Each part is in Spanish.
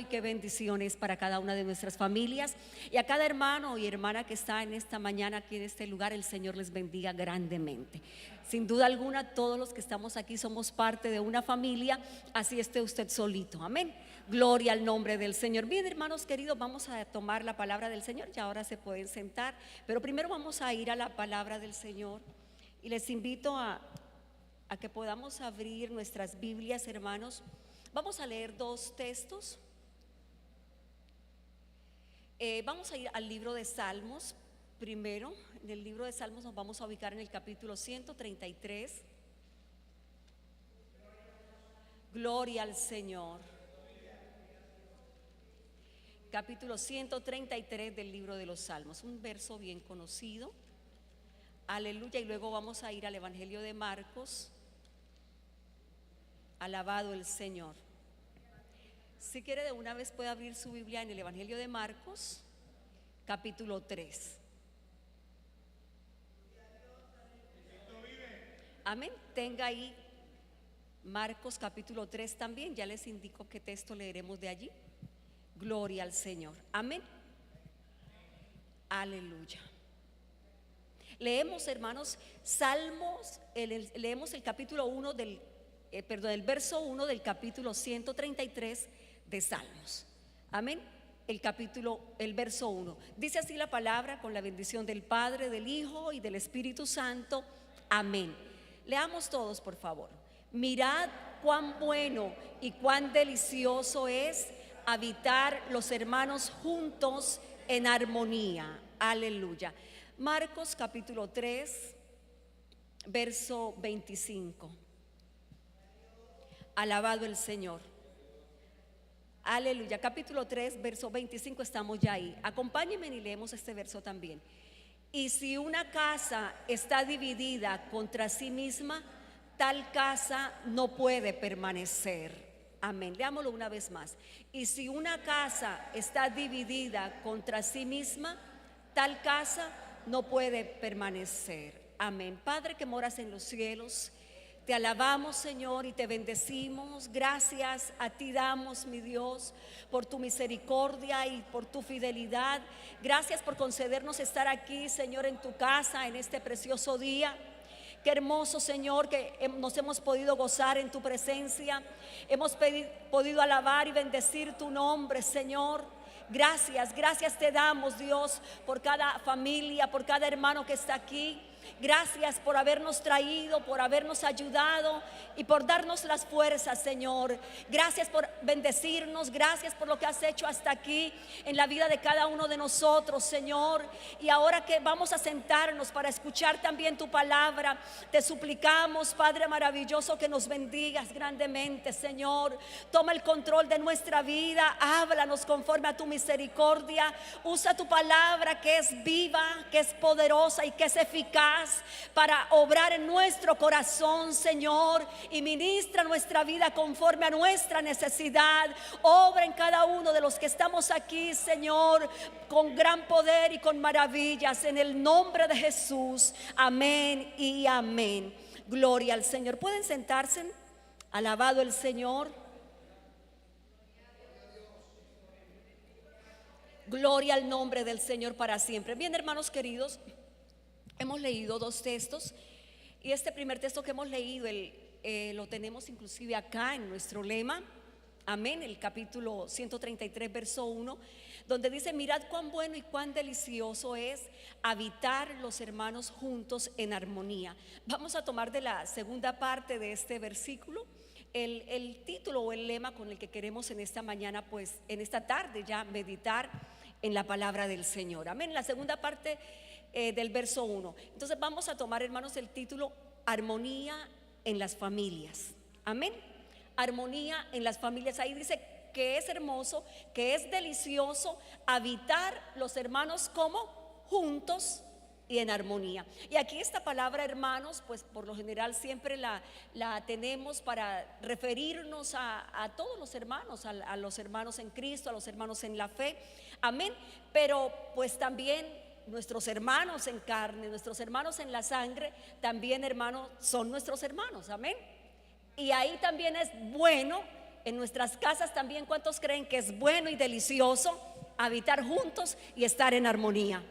y qué bendiciones para cada una de nuestras familias. Y a cada hermano y hermana que está en esta mañana aquí en este lugar, el Señor les bendiga grandemente. Sin duda alguna, todos los que estamos aquí somos parte de una familia, así esté usted solito. Amén. Gloria al nombre del Señor. Bien, hermanos queridos, vamos a tomar la palabra del Señor. Ya ahora se pueden sentar, pero primero vamos a ir a la palabra del Señor. Y les invito a que podamos abrir nuestras Biblias, hermanos. Vamos a leer dos textos. Vamos a ir al libro de Salmos. Primero, en el libro de Salmos nos vamos a ubicar en el capítulo 133. Gloria al Señor. Capítulo 133 del libro de los Salmos, un verso bien conocido. Aleluya. Y luego vamos a ir al Evangelio de Marcos. Alabado el Señor. Si quiere, de una vez puede abrir su Biblia en el Evangelio de Marcos, capítulo 3. Amén. Tenga ahí Marcos capítulo 3 también. Ya les indico qué texto leeremos de allí. Gloria al Señor. Amén. Aleluya. Leemos, hermanos, Salmos, leemos el capítulo 1 el verso 1 del capítulo 133 de Salmos. Amén. El verso 1. Dice así la palabra, con la bendición del Padre, del Hijo y del Espíritu Santo. Amén. Leamos todos, por favor. Mirad cuán bueno y cuán delicioso es habitar los hermanos juntos en armonía. Aleluya. Marcos capítulo 3, verso 25. Alabado el Señor. Aleluya. Capítulo 3, verso 25, estamos ya ahí. Acompáñenme y leemos este verso también. Y si una casa está dividida contra sí misma, tal casa no puede permanecer. Amén. Leámoslo una vez más. Y si una casa está dividida contra sí misma, tal casa no puede permanecer. Amén. Padre que moras en los cielos, te alabamos, Señor, y te bendecimos. Gracias a ti damos, mi Dios, por tu misericordia y por tu fidelidad. Gracias por concedernos estar aquí, Señor, en tu casa en este precioso día. Qué hermoso, Señor, que nos hemos podido gozar en tu presencia. Hemos podido alabar y bendecir tu nombre, Señor. Gracias, gracias te damos, Dios, por cada familia, por cada hermano que está aquí. Gracias por habernos traído, por habernos ayudado y por darnos las fuerzas, Señor. Gracias por bendecirnos, gracias por lo que has hecho hasta aquí en la vida de cada uno de nosotros, Señor. Y ahora que vamos a sentarnos para escuchar también tu palabra, te suplicamos, Padre maravilloso, que nos bendigas grandemente, Señor. Toma el control de nuestra vida, háblanos conforme a tu misericordia. Usa tu palabra que es viva, que es poderosa y que es eficaz para obrar en nuestro corazón, Señor, y ministra nuestra vida conforme a nuestra necesidad. Obra en cada uno de los que estamos aquí, Señor, con gran poder y con maravillas, en el nombre de Jesús. Amén y amén. Gloria al Señor. ¿Pueden sentarse? Alabado el Señor. Gloria al nombre del Señor para siempre. Bien, hermanos queridos, hemos leído dos textos y este primer texto que hemos leído lo tenemos inclusive acá en nuestro lema. Amén. El capítulo 133 verso 1, donde dice: mirad cuán bueno y cuán delicioso es habitar los hermanos juntos en armonía. Vamos a tomar de la segunda parte de este versículo el título o el lema con el que queremos en esta mañana, pues en esta tarde ya meditar en la palabra del Señor. Amén. La segunda parte del verso 1. Entonces vamos a tomar, hermanos, el título: armonía en las familias. Amén. Armonía en las familias. Ahí dice que es hermoso, que es delicioso habitar los hermanos como juntos y en armonía. Y aquí esta palabra hermanos, pues por lo general siempre la tenemos para referirnos a todos los hermanos, a los hermanos en Cristo, a los hermanos en la fe. Amén. Pero pues también nuestros hermanos en carne, nuestros hermanos en la sangre, también, hermanos, son nuestros hermanos. Amén. Y ahí también es bueno en nuestras casas también, ¿cuántos creen que es bueno y delicioso habitar juntos y estar en armonía?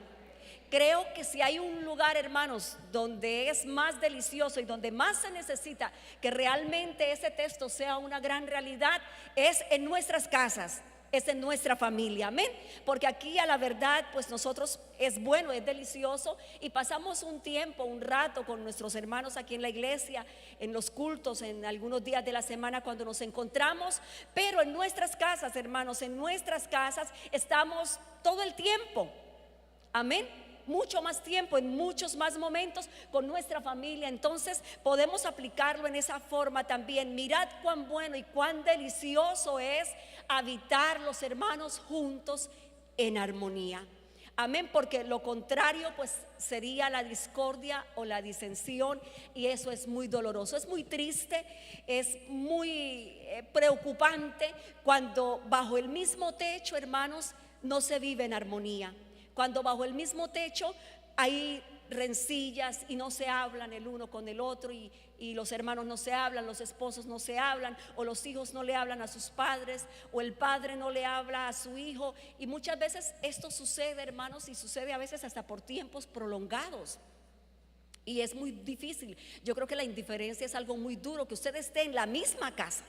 Creo que si hay un lugar, hermanos, donde es más delicioso y donde más se necesita que realmente ese texto sea una gran realidad, es en nuestras casas, es en nuestra familia, amén. Porque aquí a la verdad, pues nosotros es bueno, es delicioso y pasamos un tiempo, un rato con nuestros hermanos aquí en la iglesia, en los cultos, en algunos días de la semana cuando nos encontramos, pero en nuestras casas, hermanos, en nuestras casas estamos todo el tiempo, amén. Mucho más tiempo, en muchos más momentos con nuestra familia. Entonces podemos aplicarlo en esa forma también. Mirad cuán bueno y cuán delicioso es habitar los hermanos juntos en armonía. Amén, porque lo contrario pues sería la discordia o la disensión, y eso es muy doloroso, es muy triste, es muy preocupante cuando bajo el mismo techo, hermanos, no se vive en armonía. Cuando bajo el mismo techo hay rencillas y no se hablan el uno con el otro, y los hermanos no se hablan, los esposos no se hablan, o los hijos no le hablan a sus padres, o el padre no le habla a su hijo. Y muchas veces esto sucede, hermanos, y sucede a veces hasta por tiempos prolongados. Y es muy difícil. Yo creo que la indiferencia es algo muy duro, que usted esté en la misma casa,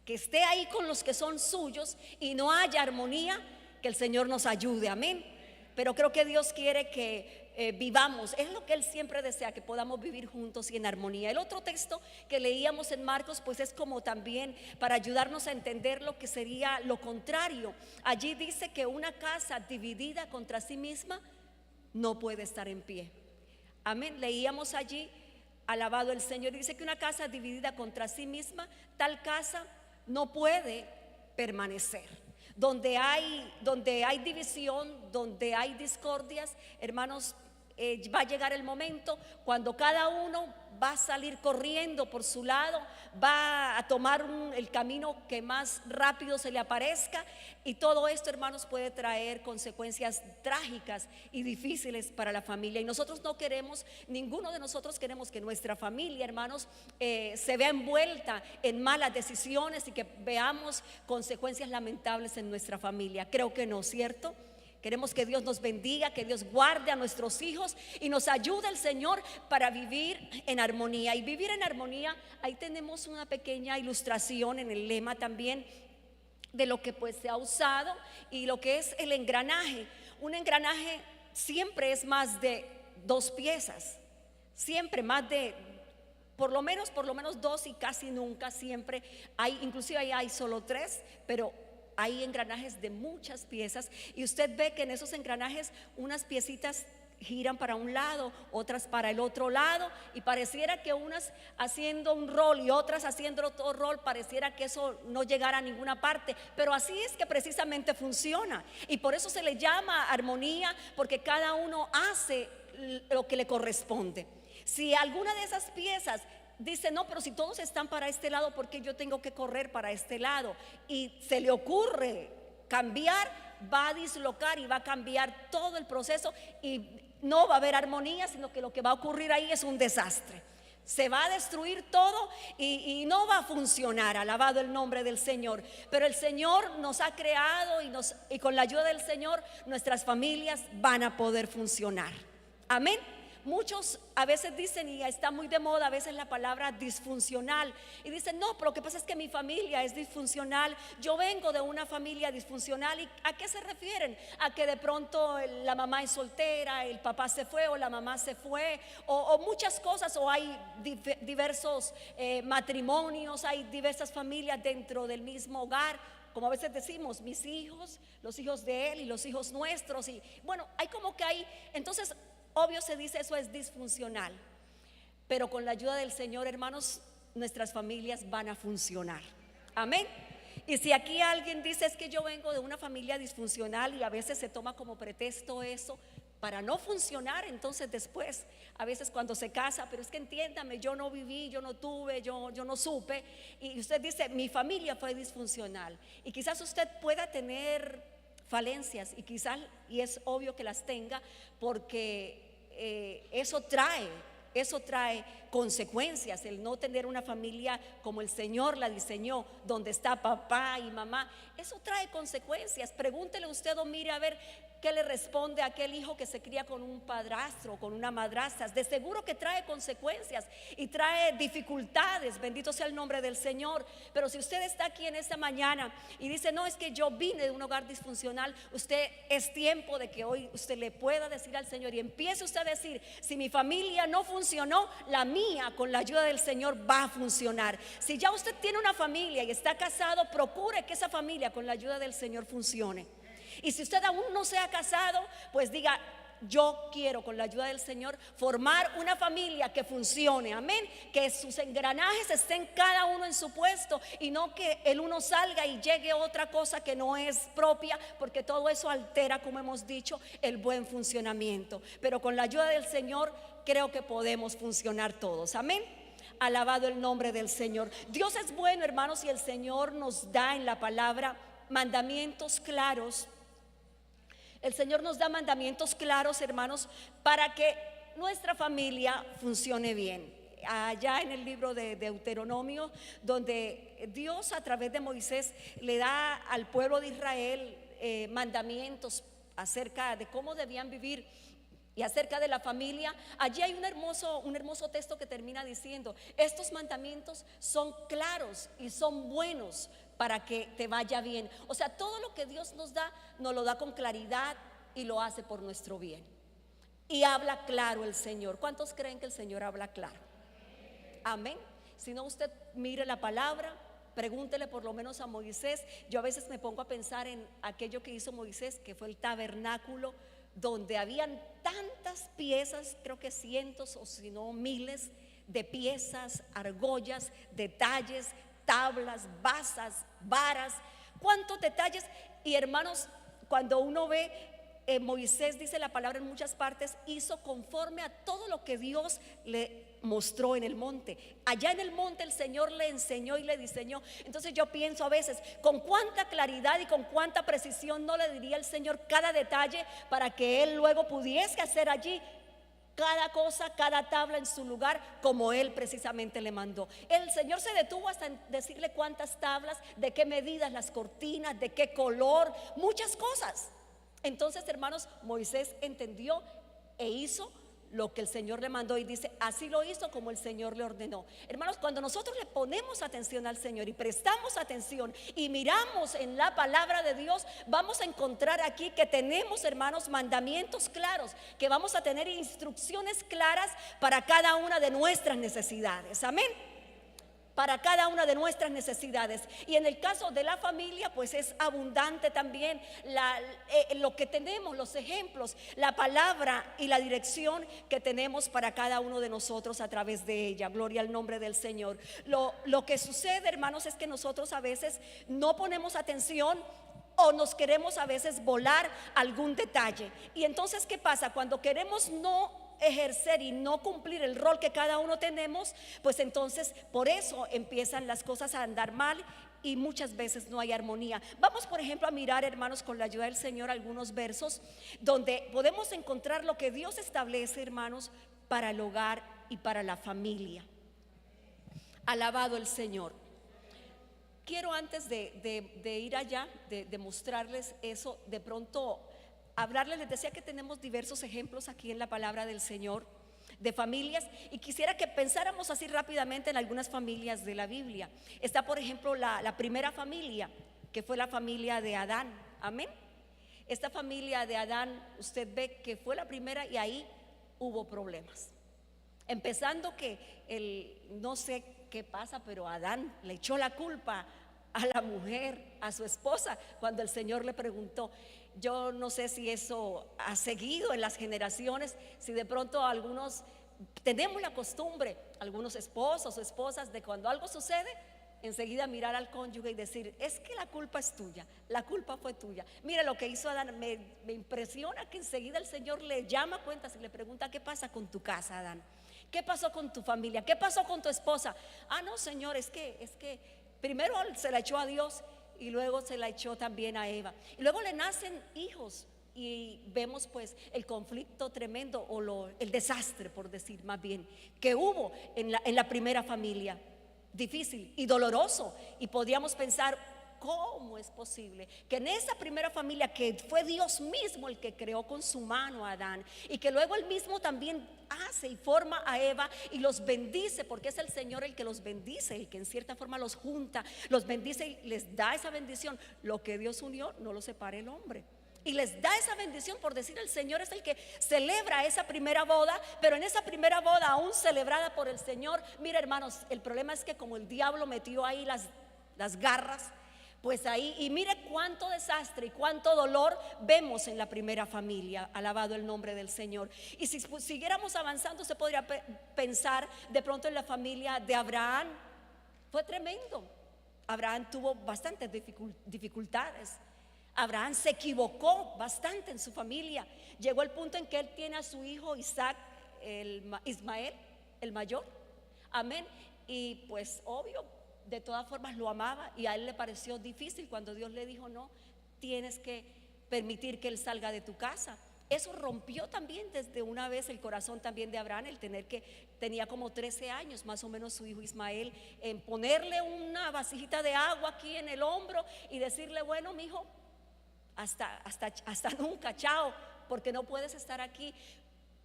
que esté ahí con los que son suyos y no haya armonía. Que el Señor nos ayude, amén. Pero creo que Dios quiere que vivamos, es lo que Él siempre desea, que podamos vivir juntos y en armonía. El otro texto que leíamos en Marcos pues es como también para ayudarnos a entender lo que sería lo contrario. Allí dice que una casa dividida contra sí misma no puede estar en pie, amén. Leíamos allí, alabado el Señor, dice que una casa dividida contra sí misma, tal casa no puede permanecer. Donde hay división, donde hay discordias, hermanos, va a llegar el momento cuando cada uno va a salir corriendo por su lado, va a tomar el camino que más rápido se le aparezca, y todo esto, hermanos, puede traer consecuencias trágicas y difíciles para la familia. Y nosotros no queremos, ninguno de nosotros queremos que nuestra familia, hermanos, se vea envuelta en malas decisiones y que veamos consecuencias lamentables en nuestra familia. Creo que no, ¿cierto? Queremos que Dios nos bendiga, que Dios guarde a nuestros hijos y nos ayude el Señor para vivir en armonía. Y vivir en armonía, ahí tenemos una pequeña ilustración en el lema también de lo que pues se ha usado y lo que es el engranaje. Un engranaje siempre es más de dos piezas, siempre más de por lo menos dos, y casi nunca siempre hay, inclusive ahí hay solo tres, pero hay engranajes de muchas piezas, y usted ve que en esos engranajes unas piecitas giran para un lado, otras para el otro lado, y pareciera que unas haciendo un rol y otras haciendo otro rol, pareciera que eso no llegara a ninguna parte, pero así es que precisamente funciona, y por eso se le llama armonía, porque cada uno hace lo que le corresponde. Si alguna de esas piezas dice, no, pero si todos están para este lado, ¿por qué yo tengo que correr para este lado? Y se le ocurre cambiar, va a dislocar y va a cambiar todo el proceso, y no va a haber armonía, sino que lo que va a ocurrir ahí es un desastre. Se va a destruir todo y no va a funcionar, alabado el nombre del Señor. Pero el Señor nos ha creado y con la ayuda del Señor nuestras familias van a poder funcionar, amén. Muchos a veces dicen, y está muy de moda a veces la palabra disfuncional, y dicen, no, pero lo que pasa es que mi familia es disfuncional, yo vengo de una familia disfuncional. ¿Y a qué se refieren? A que de pronto la mamá es soltera, el papá se fue o la mamá se fue, o muchas cosas, o hay diversos matrimonios, hay diversas familias dentro del mismo hogar. Como a veces decimos, mis hijos, los hijos de él y los hijos nuestros, y bueno, hay como que hay, entonces obvio se dice eso es disfuncional, pero con la ayuda del Señor, hermanos, nuestras familias van a funcionar, amén. Y si aquí alguien dice, es que yo vengo de una familia disfuncional, y a veces se toma como pretexto eso para no funcionar, entonces después, a veces cuando se casa, pero es que entiéndame, yo no viví, yo no tuve, yo no supe, y usted dice, mi familia fue disfuncional, y quizás usted pueda tener falencias, y quizás, y es obvio que las tenga, porque eso trae consecuencias. El no tener una familia como el Señor la diseñó, donde está papá y mamá, eso trae consecuencias. Pregúntele usted o mire a ver qué le responde a aquel hijo que se cría con un padrastro, con una madrastra. De seguro que trae consecuencias y trae dificultades, bendito sea el nombre del Señor. Pero si usted está aquí en esta mañana y dice, no, es que yo vine de un hogar disfuncional, usted, es tiempo de que hoy usted le pueda decir al Señor y empiece usted a decir, si mi familia no funcionó, la mía con la ayuda del Señor va a funcionar. Si ya usted tiene una familia y está casado, procure que esa familia con la ayuda del Señor funcione. Y si usted aún no se ha casado, pues diga, yo quiero con la ayuda del Señor formar una familia que funcione, amén, que sus engranajes estén cada uno en su puesto y no que el uno salga y llegue otra cosa que no es propia, porque todo eso altera, como hemos dicho, el buen funcionamiento. Pero con la ayuda del Señor creo que podemos funcionar todos, amén. Alabado el nombre del Señor. Dios es bueno, hermanos, y el Señor nos da en la palabra mandamientos claros. El Señor nos da mandamientos claros, hermanos, para que nuestra familia funcione bien. Allá en el libro de Deuteronomio, donde Dios a través de Moisés le da al pueblo de Israel mandamientos acerca de cómo debían vivir y acerca de la familia. Allí hay un hermoso texto que termina diciendo, estos mandamientos son claros y son buenos para que te vaya bien. O sea, todo lo que Dios nos da, nos lo da con claridad y lo hace por nuestro bien. Y habla claro el Señor. ¿Cuántos creen que el Señor habla claro? Amén. Si no, usted mire la palabra, pregúntele por lo menos a Moisés. Yo a veces me pongo a pensar en aquello que hizo Moisés, que fue el tabernáculo, donde habían tantas piezas, creo que cientos o si no miles de piezas, argollas, detalles, tablas, basas, varas, cuántos detalles. Y hermanos, cuando uno ve, Moisés, dice la palabra en muchas partes, hizo conforme a todo lo que Dios le mostró en el monte. Allá en el monte el Señor le enseñó y le diseñó. Entonces yo pienso a veces, con cuánta claridad y con cuánta precisión no le diría el Señor cada detalle para que Él luego pudiese hacer allí cada cosa, cada tabla en su lugar, como Él precisamente le mandó. El Señor se detuvo hasta en decirle cuántas tablas, de qué medidas las cortinas, de qué color, muchas cosas. Entonces, hermanos, Moisés entendió e hizo lo que el Señor le mandó y dice, así lo hizo como el Señor le ordenó. Hermanos, cuando nosotros le ponemos atención al Señor y prestamos atención y miramos en la palabra de Dios, vamos a encontrar aquí que tenemos, hermanos, mandamientos claros, que vamos a tener instrucciones claras para cada una de nuestras necesidades, amén, para cada una de nuestras necesidades. Y en el caso de la familia, pues es abundante también lo que tenemos, los ejemplos, la palabra y la dirección que tenemos para cada uno de nosotros a través de ella. Gloria al nombre del Señor. Lo que sucede, hermanos, es que nosotros a veces no ponemos atención o nos queremos a veces volar algún detalle. Y entonces, ¿qué pasa? Cuando queremos no ejercer y no cumplir el rol que cada uno tenemos, pues entonces por eso empiezan las cosas a andar mal y muchas veces no hay armonía. Vamos, por ejemplo, a mirar, hermanos, con la ayuda del Señor, algunos versos donde podemos encontrar lo que Dios establece, hermanos, para el hogar y para la familia. Alabado el Señor. Quiero, antes de ir allá, de mostrarles eso, de pronto hablarles. Les decía que tenemos diversos ejemplos aquí en la palabra del Señor de familias, y quisiera que pensáramos así rápidamente en algunas familias de la Biblia. Está, por ejemplo, la primera familia, que fue la familia de Adán, amén. Esta familia de Adán, usted ve que fue la primera y ahí hubo problemas. Empezando que no sé qué pasa, pero Adán le echó la culpa a la mujer, a su esposa, cuando el Señor le preguntó. Yo no sé si eso ha seguido en las generaciones, si de pronto algunos tenemos la costumbre, algunos esposos o esposas, de cuando algo sucede, enseguida mirar al cónyuge y decir, es que la culpa es tuya, la culpa fue tuya. Mira lo que hizo Adán. Me impresiona que enseguida el Señor le llama a cuentas y le pregunta, ¿qué pasa con tu casa, Adán? ¿Qué pasó con tu familia? ¿Qué pasó con tu esposa? Ah, no, Señor, es que primero se la echó a Dios y luego se la echó también a Eva. Y luego le nacen hijos y vemos pues el conflicto tremendo o el desastre, por decir más bien, que hubo en la primera familia, difícil y doloroso. Y podríamos pensar, ¿cómo es posible que en esa primera familia, que fue Dios mismo el que creó con su mano a Adán, y que luego él mismo también hace y forma a Eva y los bendice, porque es el Señor el que los bendice, el que en cierta forma los junta, los bendice y les da esa bendición? Lo que Dios unió no lo separe el hombre. Y les da esa bendición, por decir, el Señor es el que celebra esa primera boda. Pero en esa primera boda, aún celebrada por el Señor, mira hermanos, el problema es que como el diablo metió ahí las garras, pues ahí, y mire cuánto desastre y cuánto dolor vemos en la primera familia. Alabado el nombre del Señor. Y si siguiéramos avanzando, se podría pensar de pronto en la familia de Abraham. Fue tremendo. Abraham tuvo bastantes dificultades. Abraham se equivocó bastante en su familia. Llegó el punto en que él tiene a su hijo Isaac, Ismael, el mayor. Amén. Y pues obvio, de todas formas lo amaba, y a él le pareció difícil cuando Dios le dijo: no, tienes que permitir que él salga de tu casa. Eso rompió también desde una vez el corazón también de Abraham, el tener que, tenía como 13 años más o menos su hijo Ismael, en ponerle una vasijita de agua aquí en el hombro y decirle: bueno, mi hijo, hasta nunca, chao, porque no puedes estar aquí.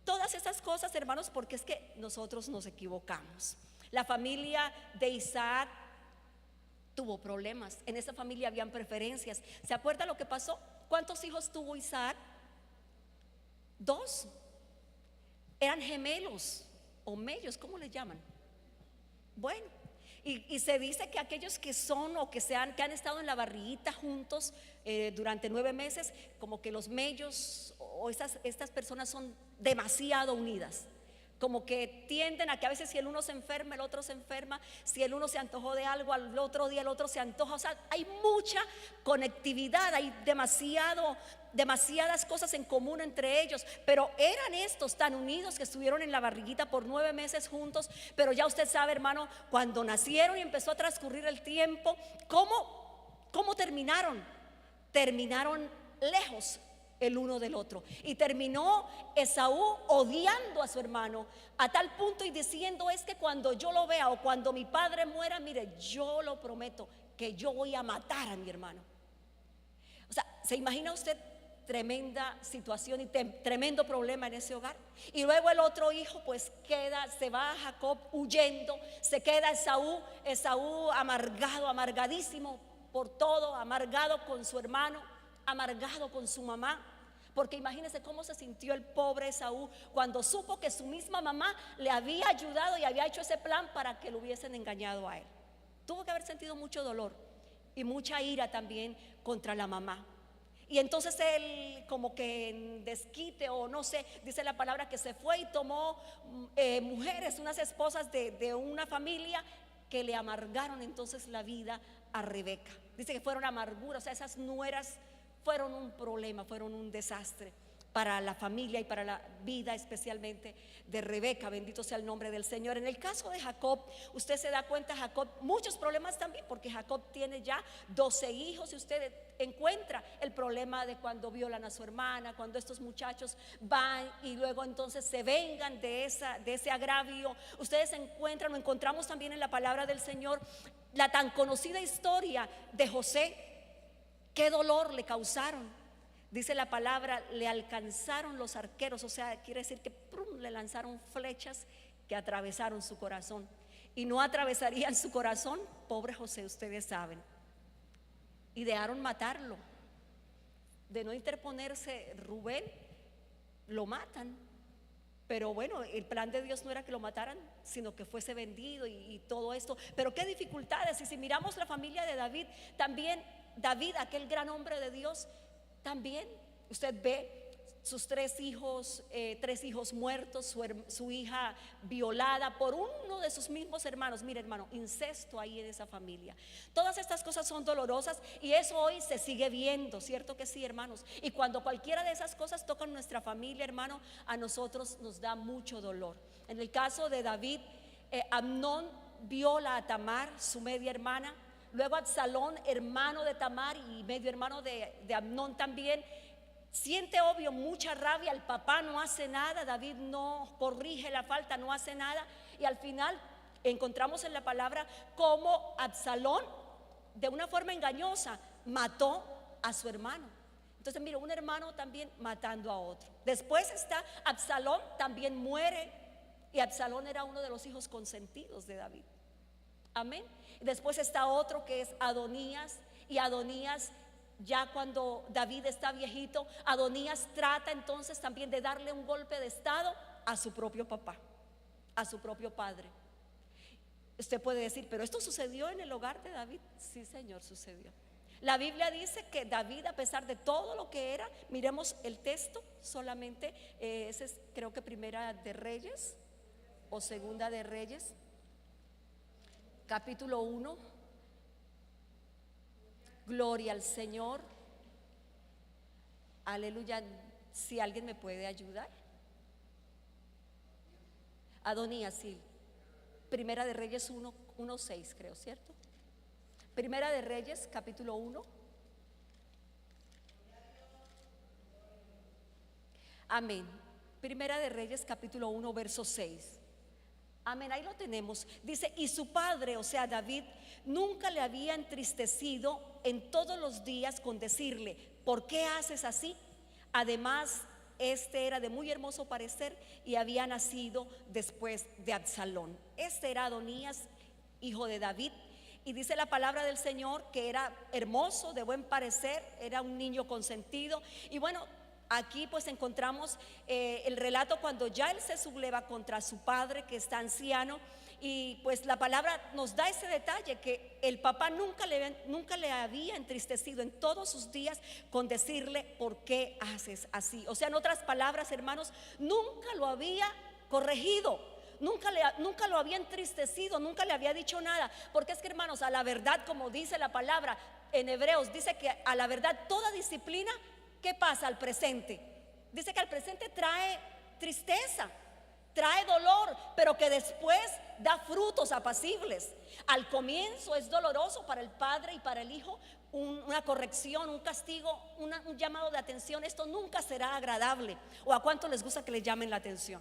Todas esas cosas, hermanos, porque es que nosotros nos equivocamos. La familia de Isaac tuvo problemas. En esa familia habían preferencias. ¿Se acuerda lo que pasó? ¿Cuántos hijos tuvo Isaac? 2. Eran gemelos o mellos, ¿cómo le llaman? Bueno, y se dice que aquellos que son o que han estado en la barriguita juntos durante 9 meses, como que los mellos o estas personas son demasiado unidas. Como que tienden a que a veces, si el uno se enferma, el otro se enferma. Si el uno se antojó de algo, al otro día el otro se antoja. O sea, hay mucha conectividad, hay demasiadas cosas en común entre ellos. Pero eran estos tan unidos que estuvieron en la barriguita por 9 meses juntos. Pero ya usted sabe, hermano, cuando nacieron y empezó a transcurrir el tiempo, ¿cómo terminaron? Terminaron lejos el uno del otro, y terminó Esaú odiando a su hermano a tal punto y diciendo: es que cuando yo lo vea o cuando mi padre muera, mire, yo lo prometo que yo voy a matar a mi hermano. O sea, ¿se imagina usted tremenda situación y tremendo problema en ese hogar? Y luego el otro hijo pues se va a Jacob huyendo, se queda Esaú amargado, amargadísimo por todo, amargado con su hermano, amargado con su mamá. Porque imagínense cómo se sintió el pobre Esaú cuando supo que su misma mamá le había ayudado y había hecho ese plan para que lo hubiesen engañado a él. Tuvo que haber sentido mucho dolor y mucha ira también contra la mamá. Y entonces él, como que en desquite o no sé, dice la palabra que se fue y tomó mujeres, unas esposas de una familia que le amargaron entonces la vida a Rebeca. Dice que fueron amarguras, o sea, esas nueras fueron un problema, fueron un desastre para la familia y para la vida especialmente de Rebeca. Bendito sea el nombre del Señor. En el caso de Jacob, usted se da cuenta, Jacob, muchos problemas también, porque Jacob tiene ya 12 hijos y usted encuentra el problema de cuando violan a su hermana, cuando estos muchachos van y luego entonces se vengan de ese agravio. Ustedes encontramos también en la palabra del Señor la tan conocida historia de José. Qué dolor le causaron. Dice la palabra, le alcanzaron los arqueros, o sea, quiere decir que le lanzaron flechas que atravesaron su corazón. Y no atravesarían su corazón, pobre José, ustedes saben. Idearon matarlo. De no interponerse Rubén, lo matan. Pero bueno, el plan de Dios no era que lo mataran, sino que fuese vendido y todo esto. Pero qué dificultades. Y si miramos la familia de David, también David, aquel gran hombre de Dios, también usted ve sus 3 hijos muertos, su hija violada por uno de sus mismos hermanos. Mire, hermano, incesto ahí en esa familia. Todas estas cosas son dolorosas y eso hoy se sigue viendo, ¿cierto que sí, hermanos? Y cuando cualquiera de esas cosas tocan nuestra familia, hermano, a nosotros nos da mucho dolor. En el caso de David, Amnón viola a Tamar, su media hermana. Luego Absalón, hermano de Tamar y medio hermano de Amnón también, siente obvio mucha rabia, el papá no hace nada, David no corrige la falta, no hace nada, y al final encontramos en la palabra cómo Absalón, de una forma engañosa, mató a su hermano. Entonces mira, un hermano también matando a otro. Después está Absalón, también muere, y Absalón era uno de los hijos consentidos de David. Amén. Después está otro que es Adonías, y Adonías, ya cuando David está viejito, Adonías trata entonces también de darle un golpe de estado a su propio papá, a su propio padre. Usted puede decir, pero esto sucedió en el hogar de David. Sí, Señor, sucedió. La Biblia dice que David, a pesar de todo lo que era, miremos el texto solamente, ese es creo que Primera de Reyes o Segunda de Reyes, capítulo 1. Gloria al Señor. Aleluya. Si alguien me puede ayudar. Adonías, sí. Primera de Reyes 1:6, creo, ¿cierto? Primera de Reyes, capítulo 1. Amén. Primera de Reyes, capítulo 1, verso 6. Amén, ahí lo tenemos. Dice, y su padre, o sea David, nunca le había entristecido en todos los días con decirle, ¿por qué haces así? Además, este era de muy hermoso parecer y había nacido después de Absalón. Este era Adonías, hijo de David. Y dice la palabra del Señor que era hermoso, de buen parecer, era un niño consentido. Y bueno, aquí pues encontramos el relato cuando ya él se subleva contra su padre que está anciano, y pues la palabra nos da ese detalle que el papá nunca le había entristecido en todos sus días con decirle, ¿por qué haces así? O sea, en otras palabras, hermanos, nunca lo había corregido. Nunca lo había entristecido, nunca le había dicho nada. Porque es que, hermanos, a la verdad, como dice la palabra en Hebreos, dice que a la verdad toda disciplina, ¿qué pasa al presente? Dice que al presente trae tristeza, trae dolor, pero que después da frutos apacibles. Al comienzo es doloroso para el padre y para el hijo, una corrección, un castigo, un llamado de atención. Esto nunca será agradable. ¿O a cuánto les gusta que les llamen la atención?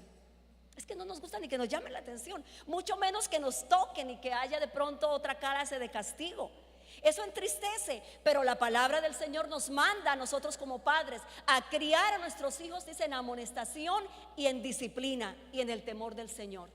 Es que no nos gusta ni que nos llamen la atención, mucho menos que nos toquen y que haya de pronto otra clase de castigo. Eso entristece, pero la palabra del Señor nos manda a nosotros como padres a criar a nuestros hijos, dice, en amonestación y en disciplina y en el temor del Señor.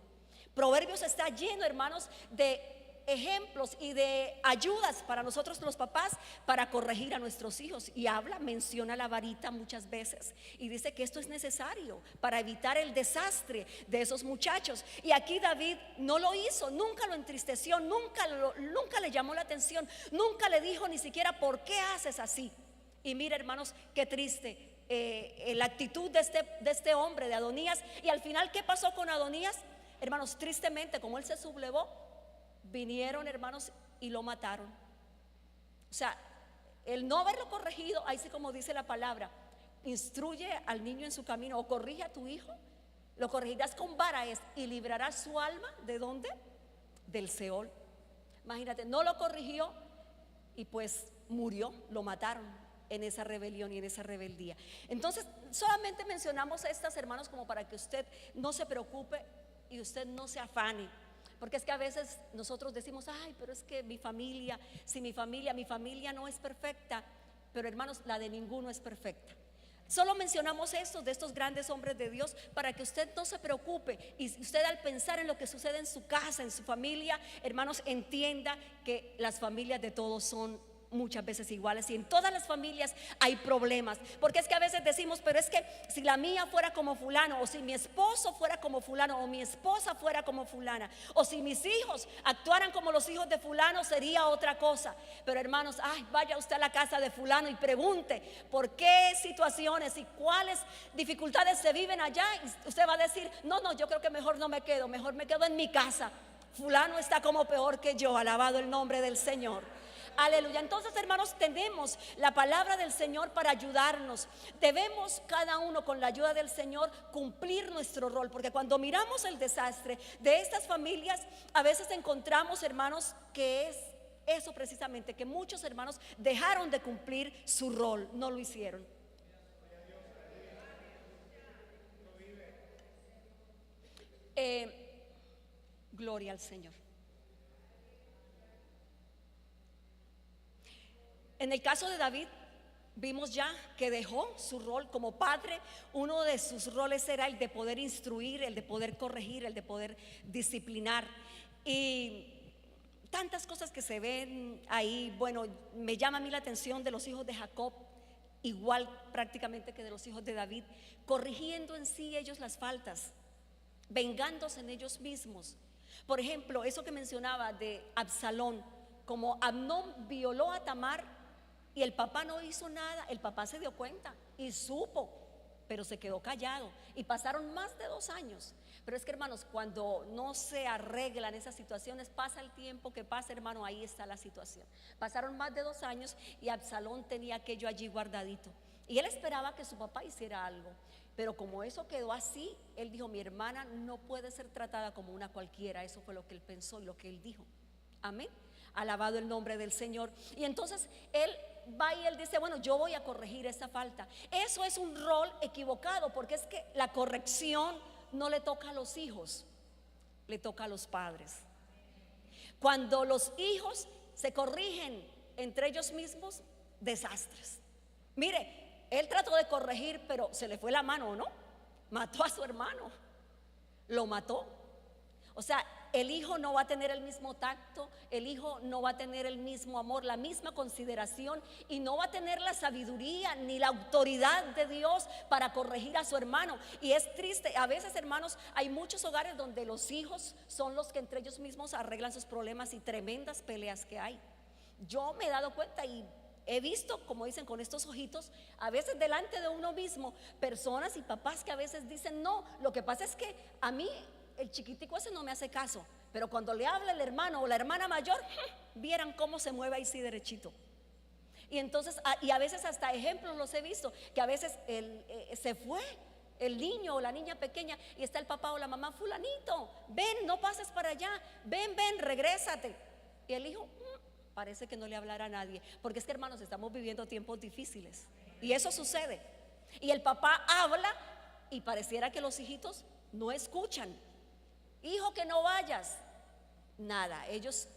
Proverbios está lleno, hermanos, de ejemplos y de ayudas para nosotros los papás para corregir a nuestros hijos, y menciona la varita muchas veces y dice que esto es necesario para evitar el desastre de esos muchachos. Y aquí David no lo hizo, nunca lo entristeció, nunca le llamó la atención, nunca le dijo ni siquiera ¿por qué haces así? Y mira, hermanos, qué triste la actitud de este hombre, de Adonías. Y al final, ¿qué pasó con Adonías? Hermanos, tristemente, como él se sublevó, vinieron, hermanos, y lo mataron. O sea, el no haberlo corregido, ahí sí, como dice la palabra, instruye al niño en su camino, o corrige a tu hijo, lo corregirás con vara y librarás su alma. ¿De dónde? Del Seol. Imagínate, no lo corrigió y pues murió, lo mataron en esa rebelión y en esa rebeldía. Entonces, solamente mencionamos a estas, hermanos, como para que usted no se preocupe y usted no se afane. Porque es que a veces nosotros decimos, ay, pero es que mi familia no es perfecta. Pero, hermanos, la de ninguno es perfecta. Solo mencionamos estos de estos grandes hombres de Dios para que usted no se preocupe, y usted, al pensar en lo que sucede en su casa, en su familia, hermanos, entienda que las familias de todos son muchas veces iguales, y en todas las familias hay problemas. Porque es que a veces decimos, pero es que si la mía fuera como fulano, o si mi esposo fuera como fulano, o mi esposa fuera como fulana, o si mis hijos actuaran como los hijos de fulano, sería otra cosa. Pero, hermanos, vaya usted a la casa de fulano y pregunte por qué situaciones y cuáles dificultades se viven allá, y usted va a decir, no, yo creo que mejor no me quedo, mejor me quedo en mi casa. Fulano está como peor que yo. Alabado el nombre del Señor. Aleluya. Entonces, hermanos, tenemos la palabra del Señor para ayudarnos. Debemos cada uno, con la ayuda del Señor, cumplir nuestro rol, porque cuando miramos el desastre de estas familias, a veces encontramos, hermanos, que es eso precisamente, que muchos hermanos dejaron de cumplir su rol, no lo hicieron. Gloria al Señor. En el caso de David, vimos ya que dejó su rol como padre. Uno de sus roles era el de poder instruir, el de poder corregir, el de poder disciplinar. Y tantas cosas que se ven ahí. Bueno, me llama a mí la atención de los hijos de Jacob, igual prácticamente que de los hijos de David, corrigiendo en sí ellos las faltas, vengándose en ellos mismos. Por ejemplo, eso que mencionaba de Absalón, como Amnón violó a Tamar y el papá no hizo nada, el papá se dio cuenta y supo, pero se quedó callado y pasaron más de 2 años. Pero es que, hermanos, cuando no se arreglan esas situaciones, pasa el tiempo que pasa, hermano, ahí está la situación. Pasaron más de 2 años y Absalón tenía aquello allí guardadito y él esperaba que su papá hiciera algo. Pero como eso quedó así, él dijo: mi hermana no puede ser tratada como una cualquiera. Eso fue lo que él pensó y lo que él dijo. Amén. Alabado el nombre del Señor. Y entonces él va y él dice: bueno, yo voy a corregir esa falta. Eso es un rol equivocado, porque es que la corrección no le toca a los hijos, le toca a los padres. Cuando los hijos se corrigen entre ellos mismos, desastres. Mire, él trató de corregir, pero se le fue la mano, ¿no? Mató a su hermano, lo mató. O sea, el hijo no va a tener el mismo tacto, el hijo no va a tener el mismo amor, la misma consideración, y no va a tener la sabiduría ni la autoridad de Dios para corregir a su hermano. Y es triste, a veces, hermanos, hay muchos hogares donde los hijos son los que entre ellos mismos arreglan sus problemas y tremendas peleas que hay. Yo me he dado cuenta y he visto, como dicen, con estos ojitos, a veces delante de uno mismo, personas y papás que a veces dicen: no, lo que pasa es que a mí el chiquitico ese no me hace caso, pero cuando le habla el hermano o la hermana mayor, vieran cómo se mueve ahí sí derechito. Y entonces, y a veces hasta ejemplos los he visto, que a veces se fue el niño o la niña pequeña y está el papá o la mamá: fulanito, ven, no pases para allá, ven, regrésate. Y el hijo parece que no le hablará a nadie, porque es que, hermanos, estamos viviendo tiempos difíciles y eso sucede. Y el papá habla y pareciera que los hijitos no escuchan. Hijo, que no vayas. Nada, ellos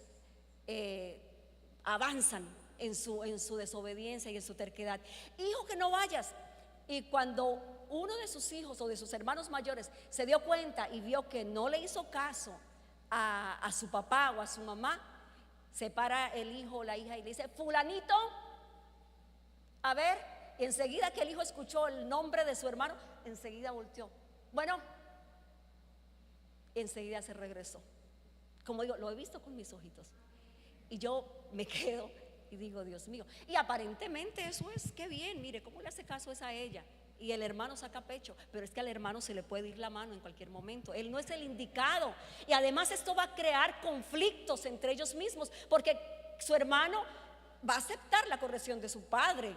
avanzan en su desobediencia y en su terquedad. Hijo, que no vayas. Y cuando uno de sus hijos o de sus hermanos mayores se dio cuenta y vio que no le hizo caso a su papá o a su mamá, se para el hijo o la hija y le dice: fulanito, a ver. Y enseguida que el hijo escuchó el nombre de su hermano, enseguida volteó. Bueno, enseguida se regresó. Como digo, lo he visto con mis ojitos. Y yo me quedo y digo: Dios mío. Y aparentemente eso es, qué bien, mire cómo le hace caso es a ella. Y el hermano saca pecho, pero es que al hermano se le puede ir la mano en cualquier momento. Él no es el indicado. Y además esto va a crear conflictos entre ellos mismos, porque su hermano va a aceptar la corrección de su padre,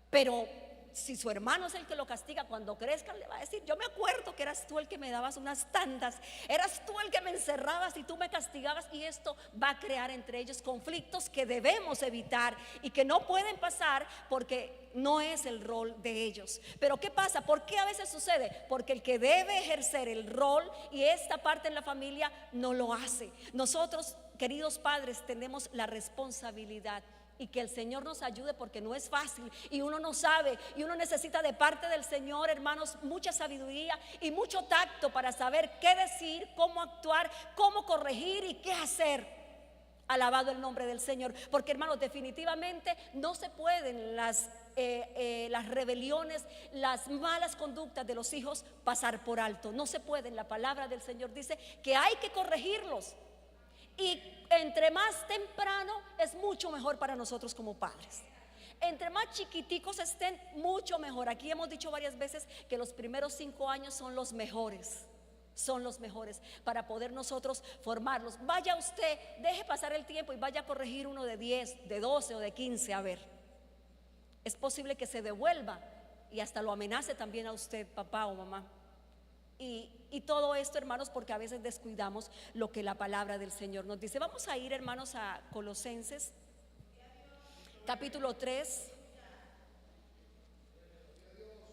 pero si su hermano es el que lo castiga, cuando crezcan le va a decir: yo me acuerdo que eras tú el que me dabas unas tandas, eras tú el que me encerrabas y tú me castigabas. Y esto va a crear entre ellos conflictos que debemos evitar y que no pueden pasar, porque no es el rol de ellos. Pero ¿qué pasa? ¿Por qué a veces sucede? Porque el que debe ejercer el rol y esta parte en la familia no lo hace. Nosotros, queridos padres, tenemos la responsabilidad. Y que el Señor nos ayude, porque no es fácil y uno no sabe, y uno necesita de parte del Señor, hermanos, mucha sabiduría y mucho tacto para saber qué decir, cómo actuar, cómo corregir y qué hacer. Alabado el nombre del Señor. Porque, hermanos, definitivamente no se pueden las rebeliones, las malas conductas de los hijos pasar por alto. No se pueden. La palabra del Señor dice que hay que corregirlos. Y entre más temprano es mucho mejor para nosotros como padres. Entre más chiquiticos estén, mucho mejor. Aquí hemos dicho varias veces que los primeros 5 años son los mejores. Son los mejores para poder nosotros formarlos. Vaya usted, deje pasar el tiempo y vaya a corregir uno de 10, de 12 o de 15, a ver. Es posible que se devuelva y hasta lo amenace también a usted, papá o mamá. Y todo esto, hermanos, porque a veces descuidamos lo que la palabra del Señor nos dice. Vamos a ir, hermanos, a Colosenses capítulo 3.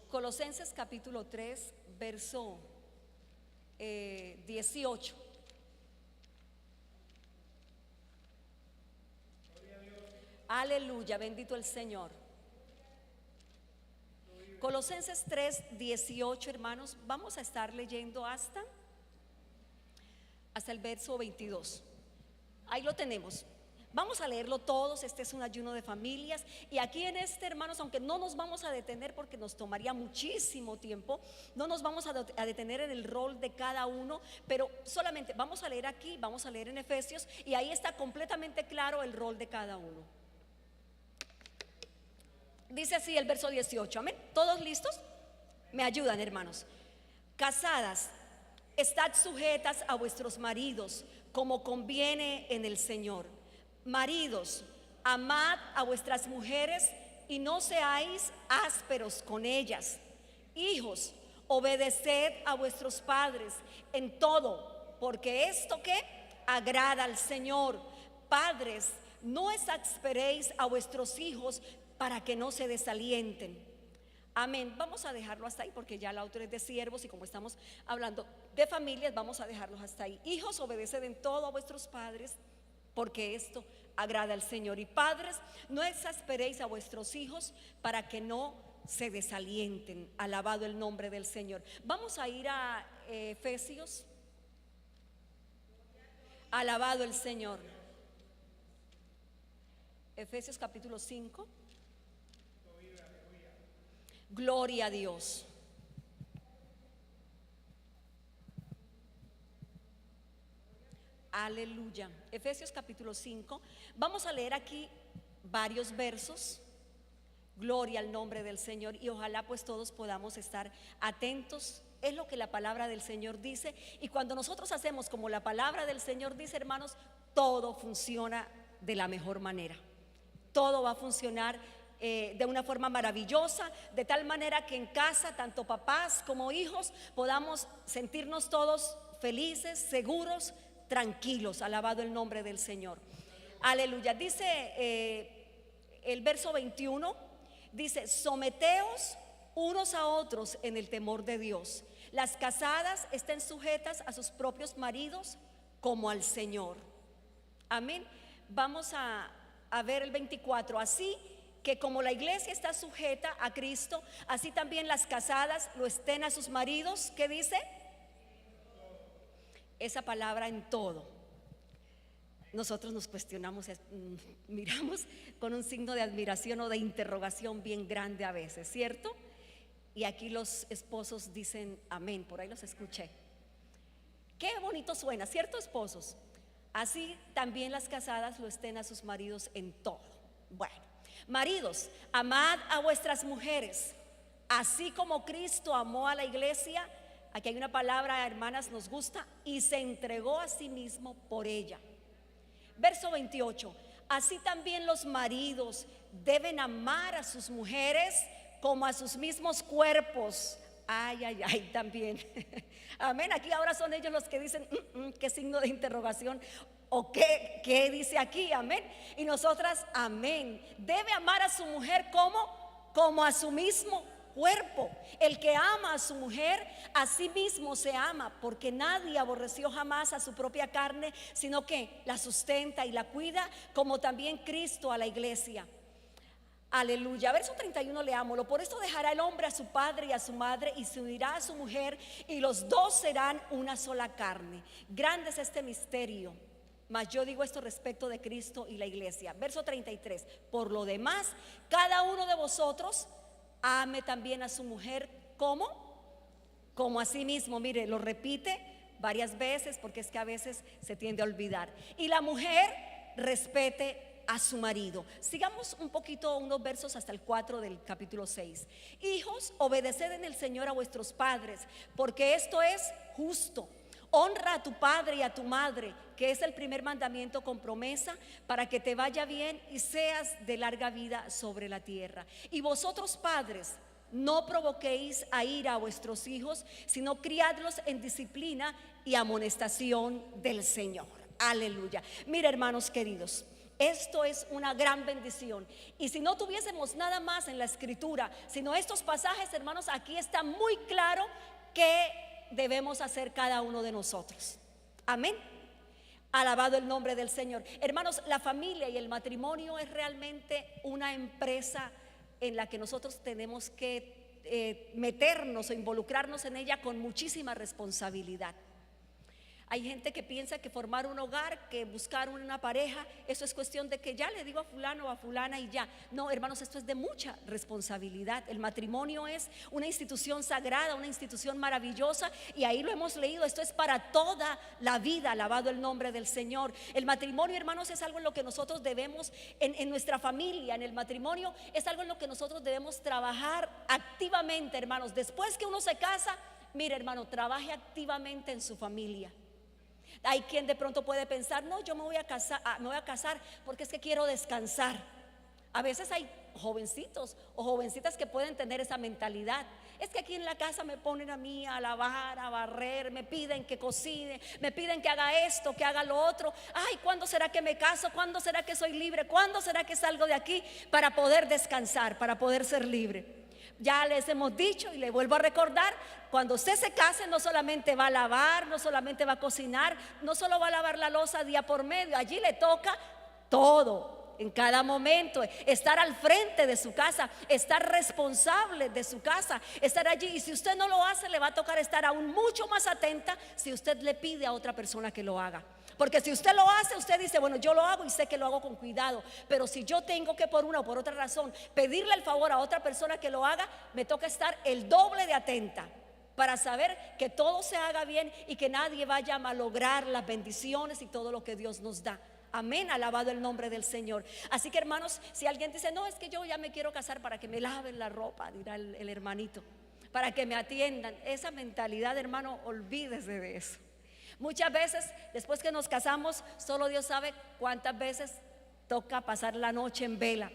Colosenses capítulo 3, verso 18. Aleluya, bendito el Señor. Colosenses 3, 18, hermanos, vamos a estar leyendo hasta el verso 22. Ahí lo tenemos. Vamos a leerlo todos. Este es un ayuno de familias. Y aquí en este, hermanos, aunque no nos vamos a detener porque nos tomaría muchísimo tiempo, no nos vamos a detener en el rol de cada uno, pero solamente vamos a leer aquí, vamos a leer en Efesios, y ahí está completamente claro el rol de cada uno. Dice así el verso 18, amén. ¿Todos listos? Me ayudan, hermanos. Casadas, estad sujetas a vuestros maridos, como conviene en el Señor. Maridos, amad a vuestras mujeres y no seáis ásperos con ellas. Hijos, obedeced a vuestros padres en todo, porque esto que agrada al Señor. Padres, no exasperéis a vuestros hijos para que no se desalienten. Amén. Vamos a dejarlo hasta ahí porque ya el autor es de siervos y como estamos hablando de familias, vamos a dejarlos hasta ahí. Hijos, obedeced en todo a vuestros padres, porque esto agrada al Señor. Y padres, no exasperéis a vuestros hijos para que no se desalienten. Alabado el nombre del Señor. Vamos a ir a Efesios. Alabado el Señor. Efesios capítulo 5. Gloria a Dios. Aleluya. Efesios capítulo 5. Vamos a leer aquí varios versos. Gloria al nombre del Señor. Y ojalá pues todos podamos estar atentos. Es lo que la palabra del Señor dice. Y cuando nosotros hacemos como la palabra del Señor dice, hermanos, todo funciona de la mejor manera. Todo va a funcionar de una forma maravillosa, de tal manera que en casa, tanto papás como hijos, podamos sentirnos todos felices, seguros, tranquilos. Alabado el nombre del Señor. Aleluya. Dice el verso 21, dice: someteos unos a otros en el temor de Dios. Las casadas estén sujetas a sus propios maridos como al Señor. Amén. Vamos a ver el 24. Así que como la iglesia está sujeta a Cristo, así también las casadas lo estén a sus maridos. ¿Qué dice? Esa palabra en todo. Nosotros nos cuestionamos, miramos con un signo de admiración o de interrogación bien grande a veces, ¿cierto? Y aquí los esposos dicen amén, por ahí los escuché. Qué bonito suena, ¿cierto, esposos? Así también las casadas lo estén a sus maridos en todo. Bueno, maridos, amad a vuestras mujeres, así como Cristo amó a la iglesia. Aquí hay una palabra, hermanas, nos gusta, y se entregó a sí mismo por ella. Verso 28, así también los maridos deben amar a sus mujeres como a sus mismos cuerpos. Ay, ay, ay, también. Amén. Aquí ahora son ellos los que dicen qué signo de interrogación o qué dice aquí. Amén. Y nosotras, amén. Debe amar a su mujer como a su mismo cuerpo. El que ama a su mujer, a sí mismo se ama, porque nadie aborreció jamás a su propia carne, sino que la sustenta y la cuida, como también Cristo a la iglesia. Aleluya. Verso 31, leámoslo. Por esto dejará el hombre a su padre y a su madre y se unirá a su mujer, y los dos serán una sola carne. Grande es este misterio, mas yo digo esto respecto de Cristo y la iglesia. Verso 33, por lo demás, cada uno de vosotros ame también a su mujer como a sí mismo. Mire, lo repite varias veces porque es que a veces se tiende a olvidar. Y la mujer respete a su marido. Sigamos un poquito, unos versos hasta el 4 del capítulo 6. Hijos, obedeced en el Señor a vuestros padres, porque esto es justo. Honra a tu padre y a tu madre, que es el primer mandamiento con promesa, para que te vaya bien y seas de larga vida sobre la tierra. Y vosotros, padres, no provoquéis a ira a vuestros hijos, sino criadlos en disciplina y amonestación del Señor. Aleluya. Mira, hermanos queridos, esto es una gran bendición. Y si no tuviésemos nada más en la escritura, sino estos pasajes, hermanos, aquí está muy claro que debemos hacer cada uno de nosotros. Amén. Alabado el nombre del Señor. Hermanos, la familia y el matrimonio es realmente una empresa en la que nosotros tenemos que meternos o involucrarnos en ella con muchísima responsabilidad. Hay gente que piensa que formar un hogar, que buscar una pareja, eso es cuestión de que ya le digo a fulano o a fulana y ya. No, hermanos, esto es de mucha responsabilidad. El matrimonio es una institución sagrada, una institución maravillosa, y ahí lo hemos leído. Esto es para toda la vida, alabado el nombre del Señor. El matrimonio, hermanos, es algo en lo que nosotros debemos, en nuestra familia, en el matrimonio, es algo en lo que nosotros debemos trabajar activamente, hermanos. Después que uno se casa, mire, hermano, trabaje activamente en su familia. Hay quien de pronto puede pensar, no, yo me voy a casar porque es que quiero descansar. A veces hay jovencitos o jovencitas que pueden tener esa mentalidad. Es que aquí en la casa me ponen a mí a lavar, a barrer, me piden que cocine, me piden que haga esto, que haga lo otro. Ay, ¿cuándo será que me caso? ¿Cuándo será que soy libre? ¿Cuándo será que salgo de aquí para poder descansar, para poder ser libre? Ya les hemos dicho y le vuelvo a recordar, cuando usted se case no solamente va a lavar, no solamente va a cocinar, no solo va a lavar la loza día por medio, allí le toca todo, en cada momento, estar al frente de su casa, estar responsable de su casa, estar allí. Y si usted no lo hace, le va a tocar estar aún mucho más atenta si usted le pide a otra persona que lo haga. Porque si usted lo hace, usted dice, bueno, yo lo hago y sé que lo hago con cuidado. Pero si yo tengo que por una o por otra razón pedirle el favor a otra persona que lo haga, me toca estar el doble de atenta para saber que todo se haga bien y que nadie vaya a malograr las bendiciones y todo lo que Dios nos da. Amén, alabado el nombre del Señor. Así que, hermanos, si alguien dice, no, es que yo ya me quiero casar para que me laven la ropa, dirá el hermanito, para que me atiendan, esa mentalidad, hermano, olvídese de eso. Muchas veces, después que nos casamos, solo Dios sabe cuántas veces toca pasar la noche en vela.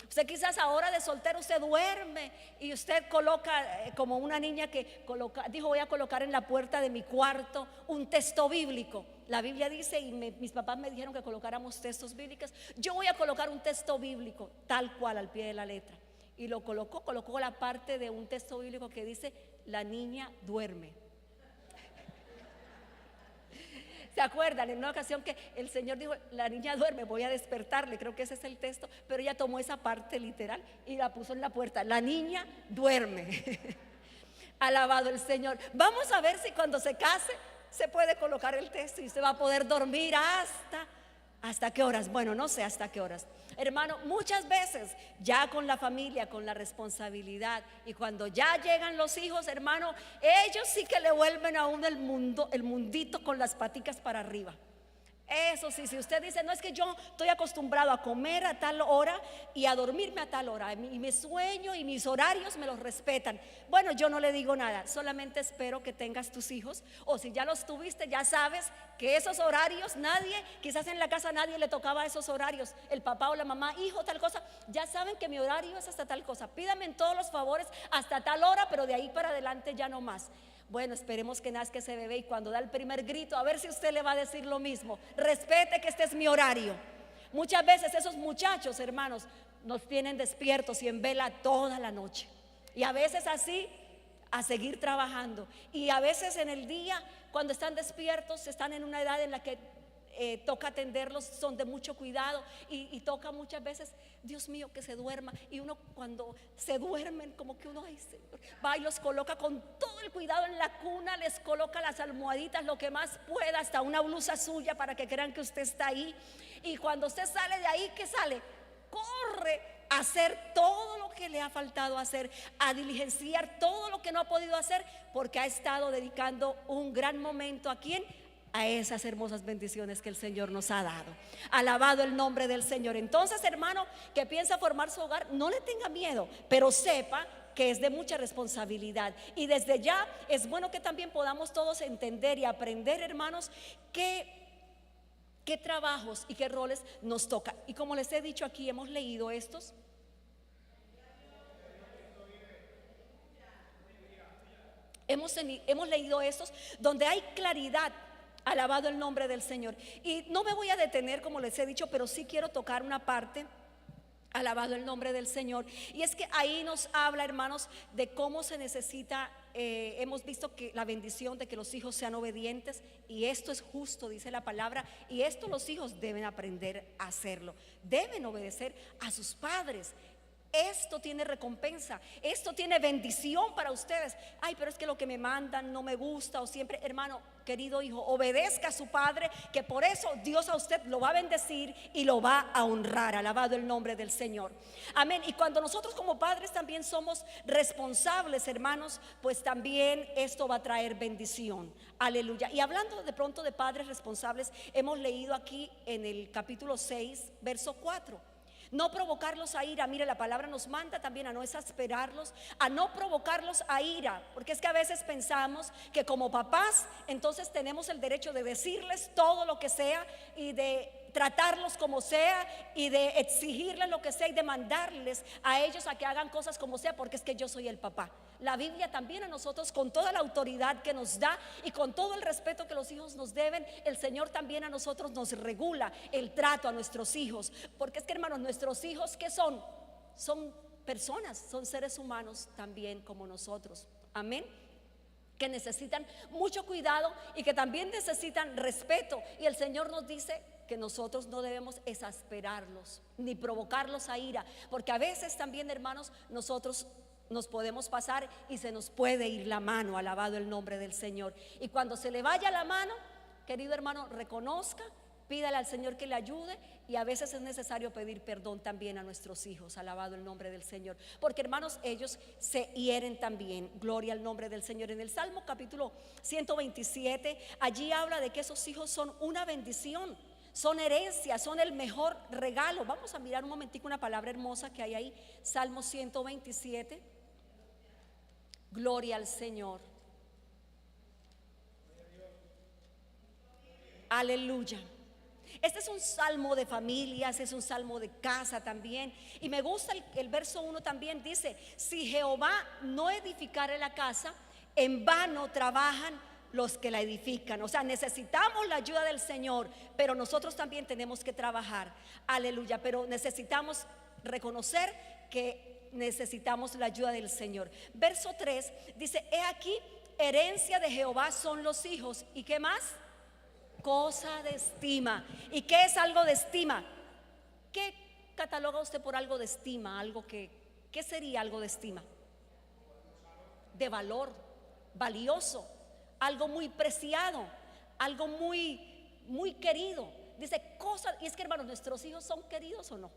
Usted quizás ahora de soltero usted duerme y usted coloca, como una niña que dijo, voy a colocar en la puerta de mi cuarto un texto bíblico. La Biblia dice, y mis papás me dijeron que colocáramos textos bíblicos. Yo voy a colocar un texto bíblico tal cual al pie de la letra. Y lo colocó la parte de un texto bíblico que dice, la niña duerme. ¿Se acuerdan? En una ocasión que el Señor dijo, la niña duerme, voy a despertarle, creo que ese es el texto, pero ella tomó esa parte literal y la puso en la puerta, la niña duerme. Alabado el Señor. Vamos a ver si cuando se case se puede colocar el texto y usted va a poder dormir ¿hasta qué horas? Bueno, no sé hasta qué horas. Hermano, muchas veces ya con la familia, con la responsabilidad, y cuando ya llegan los hijos, hermano, ellos sí que le vuelven a uno el mundito con las paticas para arriba. Eso sí, si usted dice, no, es que yo estoy acostumbrado a comer a tal hora y a dormirme a tal hora, y mi sueño y mis horarios me los respetan. Bueno, yo no le digo nada, solamente espero que tengas tus hijos, o si ya los tuviste, ya sabes que esos horarios, quizás en la casa nadie le tocaba esos horarios, el papá o la mamá, hijo, tal cosa, ya saben que mi horario es hasta tal cosa, pídame en todos los favores hasta tal hora, pero de ahí para adelante ya no más. Bueno, esperemos que nazca ese bebé y cuando da el primer grito, a ver si usted le va a decir lo mismo. Respete que este es mi horario. Muchas veces esos muchachos, hermanos, nos tienen despiertos y en vela toda la noche. Y a veces así, a seguir trabajando. Y a veces en el día, cuando están despiertos, están en una edad en la que toca atenderlos, son de mucho cuidado y toca muchas veces, Dios mío, que se duerma. Y uno cuando se duermen, como que uno, ay, Señor, va y los coloca con todo el cuidado en la cuna, les coloca las almohaditas, lo que más pueda, hasta una blusa suya para que crean que usted está ahí. Y cuando usted sale de ahí, ¿qué sale? Corre a hacer todo lo que le ha faltado hacer, a diligenciar todo lo que no ha podido hacer, porque ha estado dedicando un gran momento. ¿A quién? A esas hermosas bendiciones que el Señor nos ha dado. Alabado el nombre del Señor. Entonces, hermano, que piensa formar su hogar, no le tenga miedo, pero sepa que es de mucha responsabilidad. Y desde ya es bueno que también podamos todos entender y aprender, hermanos, qué trabajos y qué roles nos toca. Y como les he dicho aquí, hemos leído estos. Hemos leído estos donde hay claridad. Alabado el nombre del Señor. Y no me voy a detener, como les he dicho, pero sí quiero tocar una parte Alabado el nombre del Señor. Y es que ahí nos habla, hermanos, de cómo se necesita. Hemos visto que la bendición de que los hijos sean obedientes, y esto es justo, dice la palabra, y esto los hijos deben aprender a hacerlo. Deben obedecer a sus padres. Esto tiene recompensa, esto tiene bendición para ustedes. Ay, pero es que lo que me mandan no me gusta, o siempre, hermano, querido hijo, obedezca a su padre, que por eso Dios a usted lo va a bendecir y lo va a honrar. Alabado el nombre del Señor. Amén. Y cuando nosotros como padres también somos responsables, hermanos, pues también esto va a traer bendición. Aleluya. Y hablando de pronto de padres responsables, hemos leído aquí en el capítulo 6, verso 4. No provocarlos a ira. Mire, la palabra nos manda también a no exasperarlos, a no provocarlos a ira, porque es que a veces pensamos que como papás entonces tenemos el derecho de decirles todo lo que sea y de tratarlos como sea y de exigirles lo que sea y de mandarles a ellos a que hagan cosas como sea, porque es que yo soy el papá. La Biblia también a nosotros, con toda la autoridad que nos da y con todo el respeto que los hijos nos deben, el Señor también a nosotros nos regula el trato a nuestros hijos. Porque es que, hermanos, nuestros hijos, ¿qué son? Son personas, son seres humanos también como nosotros. Amén. Que necesitan mucho cuidado y que también necesitan respeto. Y el Señor nos dice que nosotros no debemos exasperarlos ni provocarlos a ira, porque a veces también, hermanos, nosotros nos podemos pasar y se nos puede ir la mano. Alabado el nombre del Señor. Y cuando se le vaya la mano, querido hermano, reconozca, pídale al Señor que le ayude, y a veces es necesario pedir perdón también a nuestros hijos. Alabado el nombre del Señor, porque, hermanos, ellos se hieren también. Gloria al nombre del Señor. En el Salmo capítulo 127, allí habla de que esos hijos son una bendición, son herencia, son el mejor regalo. Vamos a mirar un momentico una palabra hermosa que hay ahí. Salmo 127. Gloria al Señor. Aleluya. Este es un salmo de familias, es un salmo de casa también. Y me gusta el verso 1 también, dice: si Jehová no edificare la casa, en vano trabajan los que la edifican. O sea, necesitamos la ayuda del Señor, pero nosotros también tenemos que trabajar. Aleluya. Pero necesitamos reconocer que necesitamos la ayuda del Señor. Verso 3 dice: he aquí, herencia de Jehová son los hijos. ¿Y qué más? Cosa de estima. ¿Y qué es algo de estima? ¿Qué cataloga usted por algo de estima? Algo que, ¿qué sería algo de estima? De valor, valioso, algo muy preciado, algo muy querido. Dice cosas. Y es que, hermanos, ¿nuestros hijos son queridos o no?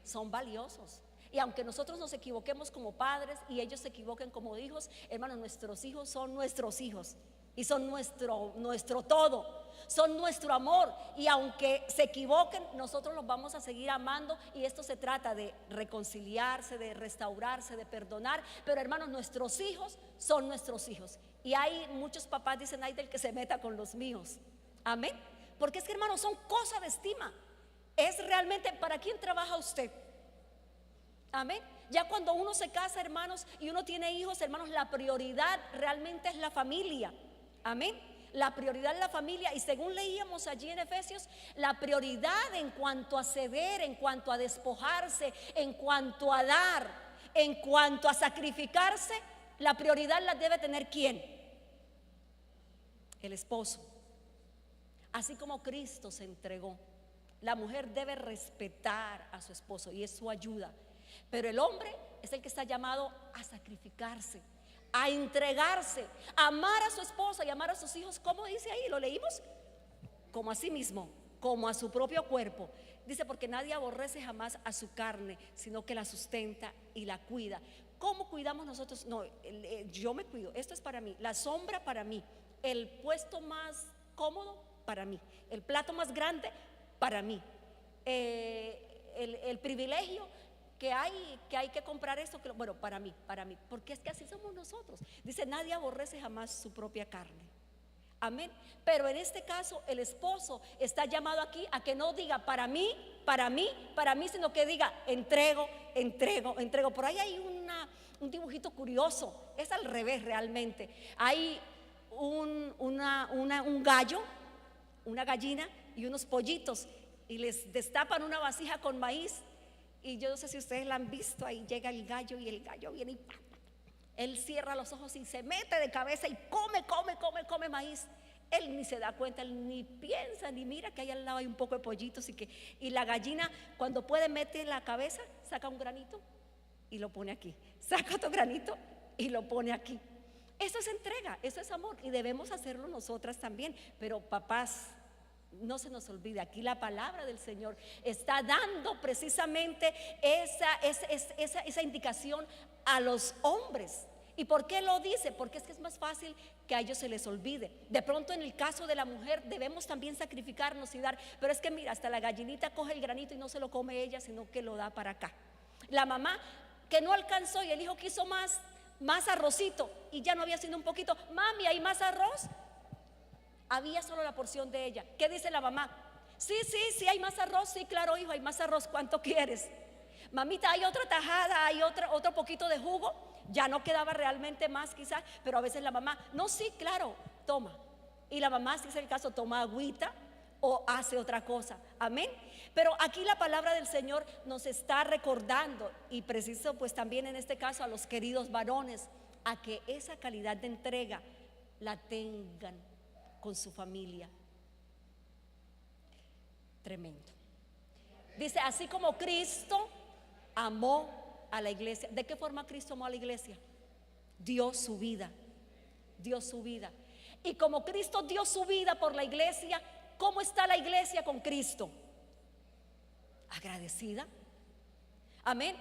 Son valiosos. Y aunque nosotros nos equivoquemos como padres y ellos se equivoquen como hijos, hermanos, nuestros hijos son nuestros hijos y son nuestro todo, son nuestro amor. Y aunque se equivoquen, nosotros los vamos a seguir amando. Y esto se trata de reconciliarse, de restaurarse, de perdonar. Pero, hermanos, nuestros hijos son nuestros hijos. Y hay muchos papás dicen: ay del que se meta con los míos. Amén. Porque es que, hermanos, son cosas de estima. Es realmente, ¿para quién trabaja usted? Amén. Ya cuando uno se casa, hermanos, y uno tiene hijos, hermanos, la prioridad realmente es la familia. Amén. La prioridad es la familia. Y según leíamos allí en Efesios, la prioridad en cuanto a ceder, en cuanto a despojarse, en cuanto a dar, en cuanto a sacrificarse, la prioridad la debe tener ¿quién? El esposo. Así como Cristo se entregó, la mujer debe respetar a su esposo y es su ayuda. Pero el hombre es el que está llamado a sacrificarse, a entregarse, a amar a su esposa y amar a sus hijos. ¿Cómo dice ahí? ¿Lo leímos? Como a sí mismo, como a su propio cuerpo. Dice: porque nadie aborrece jamás a su carne, sino que la sustenta y la cuida. ¿Cómo cuidamos nosotros? No, yo me cuido. Esto es para mí. La sombra para mí. El puesto más cómodo para mí. El plato más grande para mí. El privilegio que hay que comprar esto, bueno, para mí, porque es que así somos nosotros. Dice: nadie aborrece jamás su propia carne. Amén. Pero en este caso el esposo está llamado aquí a que no diga para mí, sino que diga entrego. Por ahí hay un dibujito curioso, es al revés realmente. Hay un gallo, una gallina y unos pollitos, y les destapan una vasija con maíz Y yo no sé si ustedes la han visto, ahí llega el gallo y el gallo viene y ¡pam! Él cierra los ojos y se mete de cabeza y come maíz. Él ni se da cuenta, él ni piensa, ni mira que ahí al lado hay un poco de pollitos y la gallina cuando puede mete la cabeza, saca un granito y lo pone aquí, saca otro granito y lo pone aquí. Eso es entrega, eso es amor y debemos hacerlo nosotras también. Pero papás, no se nos olvide, aquí la palabra del Señor está dando precisamente esa indicación a los hombres. ¿Y por qué lo dice? Porque es que es más fácil que a ellos se les olvide. De pronto en el caso de la mujer debemos también sacrificarnos y dar, pero es que mira, hasta la gallinita coge el granito y no se lo come ella, sino que lo da para acá. La mamá que no alcanzó y el hijo quiso más arrocito y ya no había sido un poquito, mami, ¿hay más arroz? Había solo la porción de ella. ¿Qué dice la mamá? Sí, hay más arroz, sí, claro hijo, hay más arroz, ¿cuánto quieres? Mamita, hay otra tajada, hay otro poquito de jugo. Ya no quedaba realmente más quizás, pero a veces la mamá, no, sí, claro, toma. Y la mamá, si es el caso, toma agüita o hace otra cosa, amén. Pero aquí la palabra del Señor nos está recordando, y preciso pues también en este caso a los queridos varones, a que esa calidad de entrega la tengan con su familia. Tremendo. Dice, así como Cristo amó a la iglesia. ¿De qué forma Cristo amó a la iglesia? Dio su vida. Y como Cristo dio su vida por la iglesia, ¿cómo está la iglesia con Cristo? Agradecida. Amén.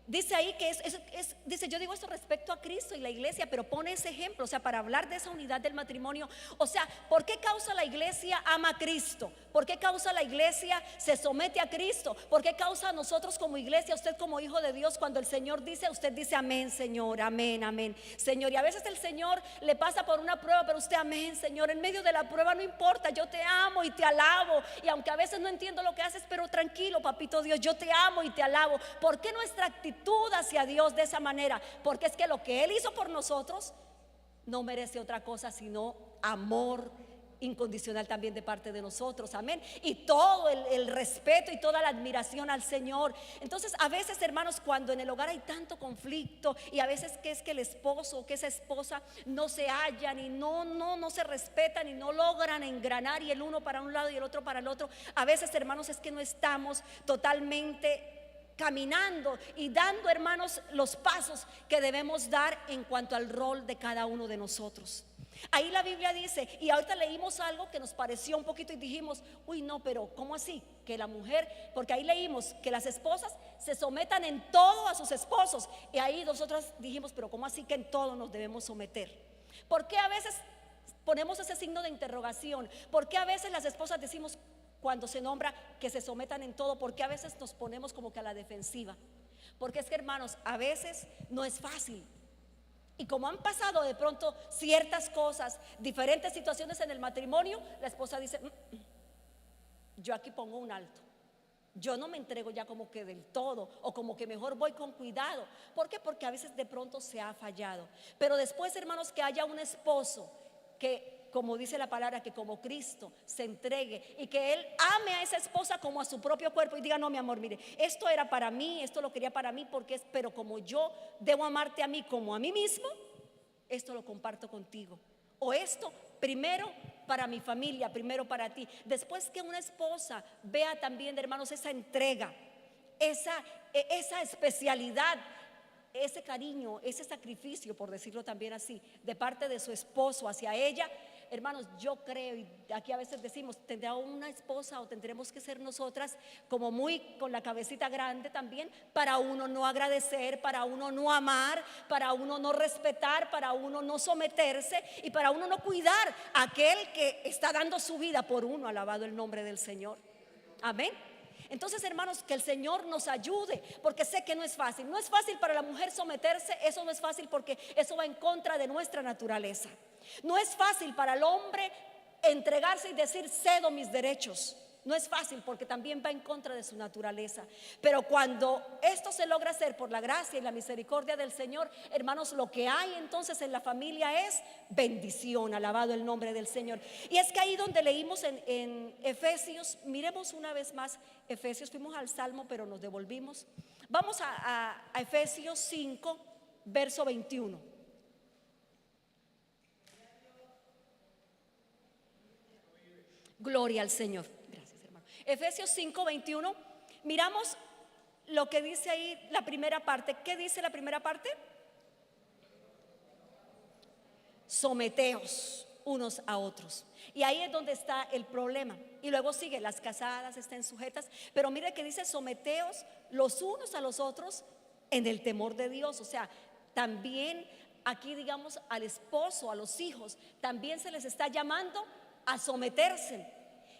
Dice ahí que dice, yo digo esto respecto a Cristo y la iglesia, pero pone ese ejemplo, o sea, para hablar de esa unidad del matrimonio. O sea, ¿por qué causa la iglesia ama a Cristo? ¿Por qué causa la iglesia se somete a Cristo? ¿Por qué causa nosotros como iglesia, usted como hijo de Dios, cuando el Señor dice, usted dice amén, Señor, amén, amén, Señor? Y a veces el Señor le pasa por una prueba, pero usted amén, Señor, en medio de la prueba no importa, yo te amo y te alabo. Y aunque a veces no entiendo lo que haces, pero tranquilo, papito Dios, yo te amo y te alabo. ¿Por qué nuestra actitud hacia Dios de esa manera? Porque es que lo que Él hizo por nosotros no merece otra cosa sino amor incondicional también de parte de nosotros, amén, y todo el respeto y toda la admiración al Señor. Entonces a veces, hermanos, cuando en el hogar hay tanto conflicto y a veces que es que el esposo o que esa esposa no se hallan y no se respetan y no logran engranar, y el uno para un lado y el otro para el otro, a veces, hermanos, es que no estamos totalmente caminando y dando, hermanos, los pasos que debemos dar en cuanto al rol de cada uno de nosotros. Ahí la Biblia dice, y ahorita leímos algo que nos pareció un poquito y dijimos, uy, no, pero ¿cómo así? Que la mujer, porque ahí leímos que las esposas se sometan en todo a sus esposos, y ahí nosotros dijimos, pero ¿cómo así que en todo nos debemos someter? ¿Por qué a veces ponemos ese signo de interrogación? ¿Por qué a veces las esposas decimos, cuando se nombra, que se sometan en todo? ¿Por qué a veces nos ponemos como que a la defensiva? Porque es que, hermanos, a veces no es fácil. Y como han pasado de pronto ciertas cosas, diferentes situaciones en el matrimonio, la esposa dice, yo aquí pongo un alto. Yo no me entrego ya como que del todo, o como que mejor voy con cuidado. ¿Por qué? Porque a veces de pronto se ha fallado. Pero después, hermanos, que haya un esposo que, como dice la palabra, que como Cristo se entregue y que él ame a esa esposa como a su propio cuerpo y diga, no, mi amor, mire, esto era para mí, esto lo quería para mí, pero como yo debo amarte a mí como a mí mismo, esto lo comparto contigo. O esto primero para mi familia, primero para ti. Después que una esposa vea también, hermanos, esa entrega, esa especialidad, ese cariño, ese sacrificio, por decirlo también así, de parte de su esposo hacia ella, hermanos, yo creo, y aquí a veces decimos, tendrá una esposa o tendremos que ser nosotras como muy con la cabecita grande también, para uno no agradecer, para uno no amar, para uno no respetar, para uno no someterse y para uno no cuidar a aquel que está dando su vida por uno. Alabado el nombre del Señor, amén. Entonces, hermanos, que el Señor nos ayude, porque sé que no es fácil. No es fácil para la mujer someterse, eso no es fácil porque eso va en contra de nuestra naturaleza. No es fácil para el hombre entregarse y decir, cedo mis derechos. No es fácil porque también va en contra de su naturaleza. Pero cuando esto se logra hacer por la gracia y la misericordia del Señor, hermanos, lo que hay entonces en la familia es bendición. Alabado el nombre del Señor. Y es que ahí donde leímos en Efesios, miremos una vez más Efesios, fuimos al Salmo pero nos devolvimos. Vamos a Efesios 5, verso 21. Gloria al Señor. Gracias, hermano. Efesios 5, 21. Miramos lo que dice ahí la primera parte. ¿Qué dice la primera parte? Someteos unos a otros. Y ahí es donde está el problema. Y luego sigue, las casadas estén sujetas. Pero mire que dice, someteos los unos a los otros en el temor de Dios. O sea, también aquí digamos al esposo, a los hijos, también se les está llamando a someterse.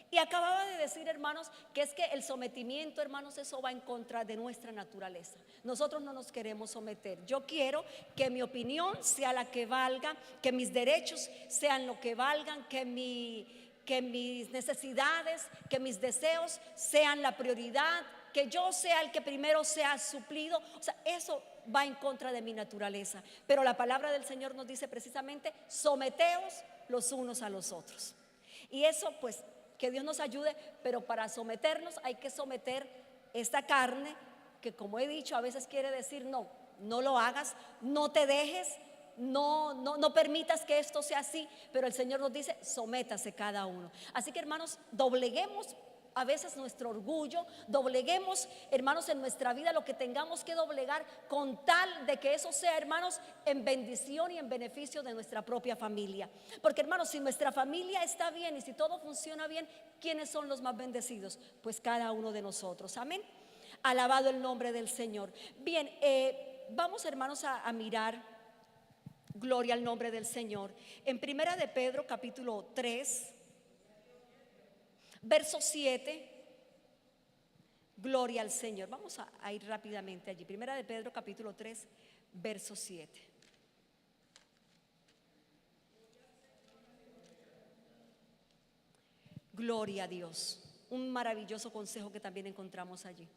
Y acababa de decir, hermanos, que es que el sometimiento, hermanos, eso va en contra de nuestra naturaleza. Nosotros no nos queremos someter. Yo quiero que mi opinión sea la que valga, que mis derechos sean lo que valgan, que mis necesidades, que mis deseos sean la prioridad, que yo sea el que primero sea suplido. O sea, eso va en contra de mi naturaleza. Pero la palabra del Señor nos dice precisamente, someteos los unos a los otros. Y eso pues que Dios nos ayude, pero para someternos hay que someter esta carne que, como he dicho, a veces quiere decir no, no lo hagas, no te dejes, no permitas que esto sea así, pero el Señor nos dice sométase cada uno. Así que, hermanos, dobleguemos a veces nuestro orgullo, dobleguemos, hermanos, en nuestra vida lo que tengamos que doblegar con tal de que eso sea, hermanos, en bendición y en beneficio de nuestra propia familia. Porque, hermanos, si nuestra familia está bien y si todo funciona bien, ¿quiénes son los más bendecidos? Pues cada uno de nosotros, amén. Alabado el nombre del Señor. Bien, vamos, hermanos, a mirar, gloria al nombre del Señor, en Primera de Pedro capítulo 3, verso 7, gloria al Señor. Vamos a ir rápidamente allí. Primera de Pedro capítulo 3, verso 7. Gloria a Dios. Un maravilloso consejo que también encontramos allí.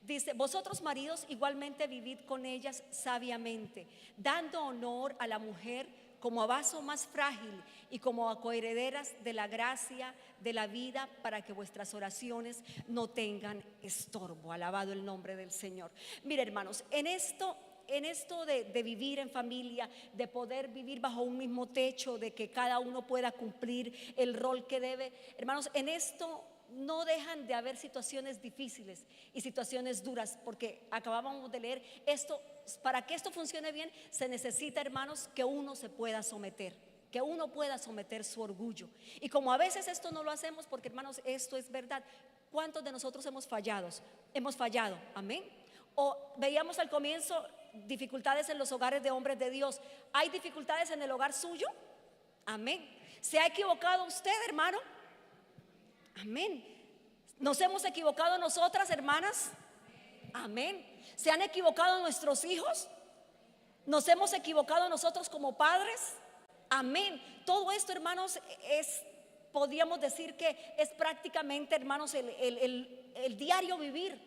Dice, vosotros maridos igualmente vivid con ellas sabiamente, dando honor a la mujer como a vaso más frágil y como a coherederas de la gracia de la vida, para que vuestras oraciones no tengan estorbo. Alabado el nombre del Señor. Mire, hermanos, en esto de vivir en familia, de poder vivir bajo un mismo techo, de que cada uno pueda cumplir el rol que debe, hermanos, en esto no dejan de haber situaciones difíciles y situaciones duras, porque acabamos de leer esto. Para que esto funcione bien se necesita, hermanos, que uno se pueda someter, que uno pueda someter su orgullo. Y como a veces esto no lo hacemos, porque, hermanos, esto es verdad, ¿cuántos de nosotros hemos fallado? Hemos fallado, amén. O veíamos al comienzo dificultades en los hogares de hombres de Dios. ¿Hay dificultades en el hogar suyo? Amén. ¿Se ha equivocado usted, hermano? Amén. ¿Nos hemos equivocado nosotras, hermanas? Amén. ¿Se han equivocado nuestros hijos? ¿Nos hemos equivocado nosotros como padres? Amén. Todo esto, hermanos, podríamos decir que es prácticamente, hermanos, el diario vivir,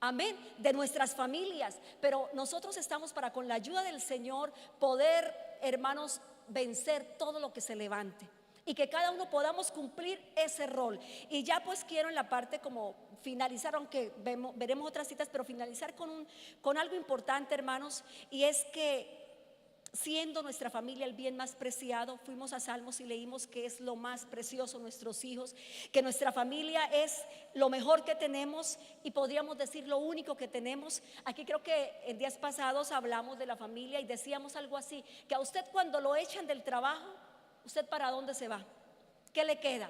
amén, de nuestras familias. Pero nosotros estamos para, con la ayuda del Señor, poder, hermanos, vencer todo lo que se levante, y que cada uno podamos cumplir ese rol. Y ya pues quiero en la parte como finalizar, aunque veremos otras citas, pero finalizar con algo importante, hermanos, y es que siendo nuestra familia el bien más preciado, fuimos a Salmos y leímos que es lo más precioso nuestros hijos, que nuestra familia es lo mejor que tenemos y podríamos decir lo único que tenemos. Aquí creo que en días pasados hablamos de la familia y decíamos algo así, que a usted cuando lo echan del trabajo, ¿usted para dónde se va? ¿Qué le queda?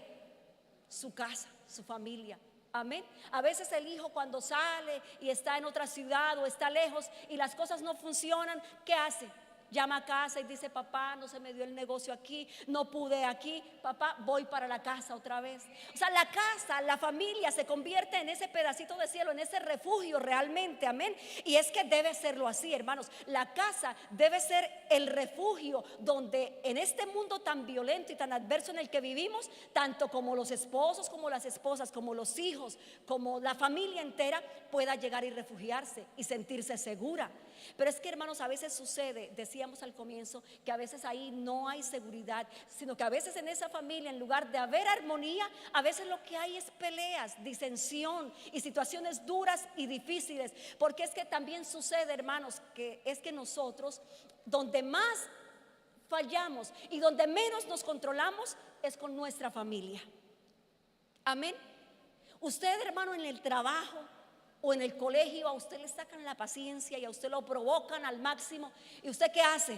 Su casa, su familia. Amén. A veces el hijo cuando sale y está en otra ciudad o está lejos y las cosas no funcionan, ¿qué hace? llama a casa y dice: papá, no se me dio el negocio aquí, no pude aquí, papá, voy para la casa otra vez. O sea, la casa, la familia se convierte en ese pedacito de cielo, en ese refugio realmente, amén. Y es que debe serlo así, hermanos. La casa debe ser el refugio donde en este mundo tan violento y tan adverso en el que vivimos, tanto como los esposos, como las esposas, como los hijos, como la familia entera pueda llegar y refugiarse y sentirse segura. Pero es que, hermanos, a veces sucede, decíamos al comienzo, que a veces ahí no hay seguridad, sino que a veces en esa familia, en lugar de haber armonía, a veces lo que hay es peleas, disensión y situaciones duras y difíciles. Porque es que también sucede, hermanos, que es que nosotros, donde más fallamos y donde menos nos controlamos, es con nuestra familia. Amén. Usted, hermano, en el trabajo o en el colegio, a usted le sacan la paciencia y a usted lo provocan al máximo. ¿Y usted qué hace?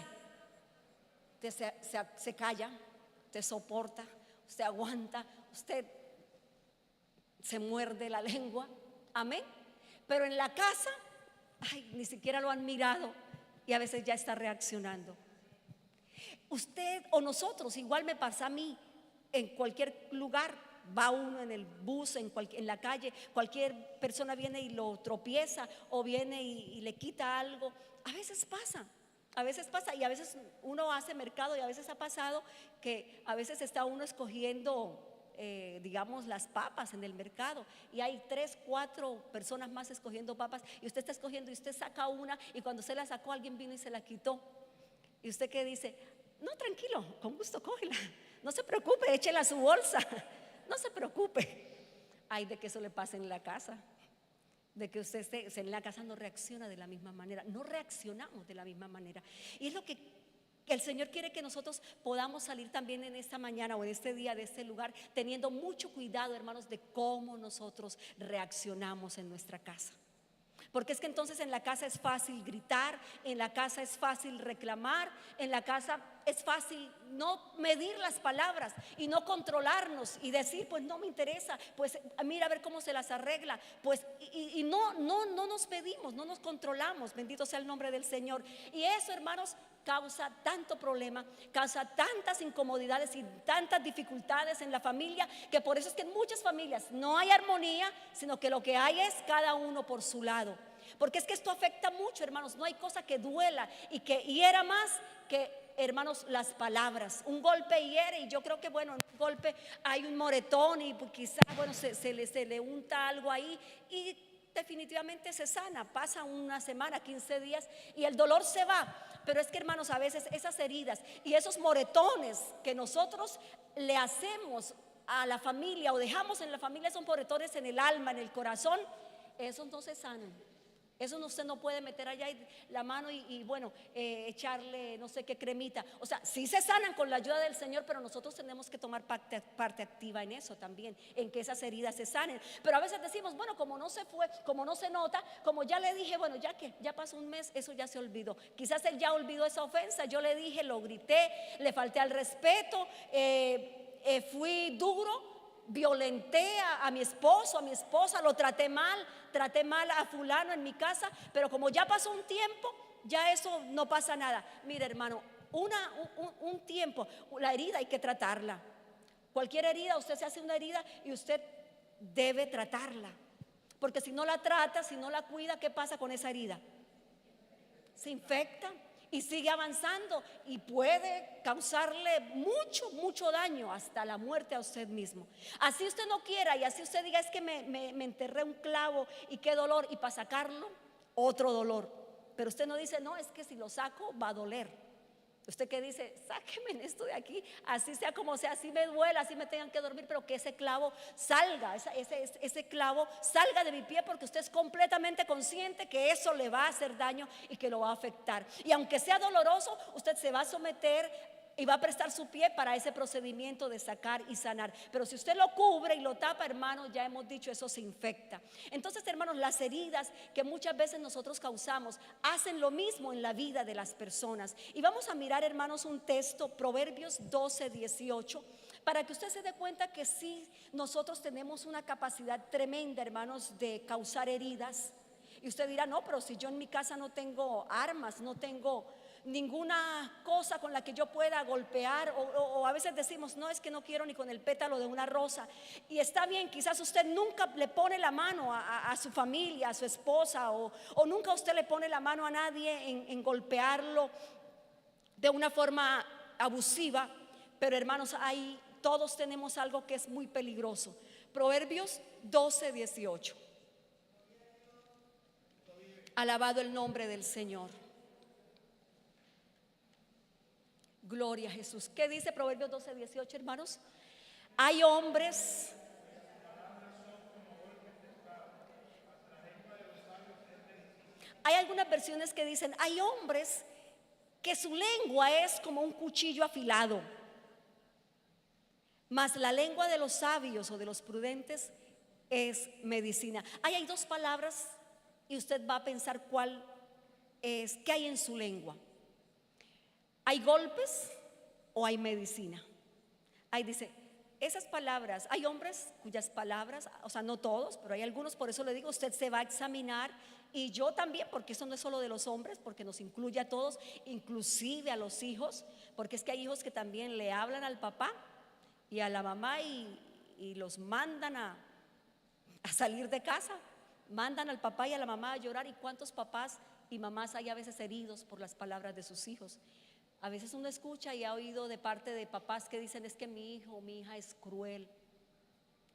Usted se calla, usted soporta, usted aguanta, usted se muerde la lengua. Amén. Pero en la casa, ay, ni siquiera lo han mirado y a veces ya está reaccionando. Usted o nosotros, igual me pasa a mí, en cualquier lugar. Va uno en el bus, en la calle, cualquier persona viene y lo tropieza o viene y le quita algo. A veces pasa y a veces uno hace mercado y a veces ha pasado que a veces está uno escogiendo, digamos, las papas en el mercado y hay 3, 4 personas más escogiendo papas y usted está escogiendo y usted saca una y cuando se la sacó alguien vino y se la quitó. ¿Y usted qué dice? No, tranquilo, con gusto cógela, no se preocupe, échela a su bolsa. No se preocupe. Ay, de que eso le pase en la casa, de que usted en la casa no reacciona de la misma manera, no reaccionamos de la misma manera. Y es lo que el Señor quiere que nosotros podamos salir también en esta mañana o en este día de este lugar, teniendo mucho cuidado, hermanos, de cómo nosotros reaccionamos en nuestra casa. Porque es que entonces en la casa es fácil gritar, en la casa es fácil reclamar, en la casa es fácil no medir las palabras y no controlarnos y decir: pues no me interesa, pues mira a ver cómo se las arregla, pues y no nos medimos, no nos controlamos, bendito sea el nombre del Señor. Y eso, hermanos, causa tanto problema, causa tantas incomodidades y tantas dificultades en la familia, que por eso es que en muchas familias no hay armonía, sino que lo que hay es cada uno por su lado. Porque es que esto afecta mucho, hermanos. No hay cosa que duela y que hiera más que, hermanos, las palabras. Un golpe hiere y yo creo que, bueno, en un golpe hay un moretón y pues quizás, bueno, se le unta algo ahí y definitivamente se sana. Pasa una semana, 15 días y el dolor se va. Pero es que, hermanos, a veces esas heridas y esos moretones que nosotros le hacemos a la familia o dejamos en la familia, son moretones en el alma, en el corazón, esos no se sanan. Eso usted no puede meter allá la mano y bueno, echarle no sé qué cremita. O sea, sí se sanan con la ayuda del Señor, pero nosotros tenemos que tomar parte activa en eso también, en que esas heridas se sanen. Pero a veces decimos: bueno, como no se fue, como no se nota, como ya le dije, bueno, ya pasó un mes, eso ya se olvidó. Quizás él ya olvidó esa ofensa, yo le dije, lo grité, le falté al respeto, fui duro, violenté a mi esposo, a mi esposa, lo traté mal a fulano en mi casa, pero como ya pasó un tiempo, ya eso no pasa nada. Mire, hermano, un tiempo, la herida hay que tratarla. Cualquier herida, usted se hace una herida y usted debe tratarla, porque si no la trata, si no la cuida, ¿qué pasa con esa herida? Se infecta y sigue avanzando y puede causarle mucho daño, hasta la muerte a usted mismo. Así usted no quiera y así usted diga: es que me enterré un clavo y qué dolor, y para sacarlo otro dolor. Pero usted no dice: no, es que si lo saco va a doler. Usted que dice: sáqueme esto de aquí, así sea como sea, así me duela, así me tengan que dormir, pero que ese clavo salga, ese clavo salga de mi pie, porque usted es completamente consciente que eso le va a hacer daño y que lo va a afectar. Y aunque sea doloroso, usted se va a someter y va a prestar su pie para ese procedimiento de sacar y sanar. Pero si usted lo cubre y lo tapa, hermano, ya hemos dicho, eso se infecta. Entonces, hermanos, las heridas que muchas veces nosotros causamos hacen lo mismo en la vida de las personas. Y vamos a mirar, hermanos, un texto, Proverbios 12:18, para que usted se dé cuenta que sí, nosotros tenemos una capacidad tremenda, hermanos, de causar heridas. Y usted dirá: no, pero si yo en mi casa no tengo armas, no tengo ninguna cosa con la que yo pueda golpear, o a veces decimos, no, es que no quiero ni con el pétalo de una rosa. Y está bien, quizás usted nunca le pone la mano a su familia, a su esposa, o nunca usted le pone la mano a nadie en golpearlo de una forma abusiva. Pero hermanos, ahí todos tenemos algo que es muy peligroso. Proverbios 12:18. Alabado el nombre del Señor. Gloria a Jesús. ¿Qué dice Proverbios 12:18, hermanos? Hay hombres. Hay algunas versiones que dicen, hay hombres que su lengua es como un cuchillo afilado, mas la lengua de los sabios o de los prudentes es medicina. Ahí hay dos palabras y usted va a pensar cuál es, qué hay en su lengua. ¿Hay golpes o hay medicina? Ahí dice, esas palabras, hay hombres cuyas palabras, o sea, no todos, pero hay algunos, por eso le digo, usted se va a examinar, y yo también, porque eso no es solo de los hombres, porque nos incluye a todos, inclusive a los hijos, porque es que hay hijos que también le hablan al papá y a la mamá y los mandan a salir de casa, mandan al papá y a la mamá a llorar. ¿Y cuántos papás y mamás hay a veces heridos por las palabras de sus hijos? A veces uno escucha y ha oído de parte de papás que dicen, es que mi hijo o mi hija es cruel,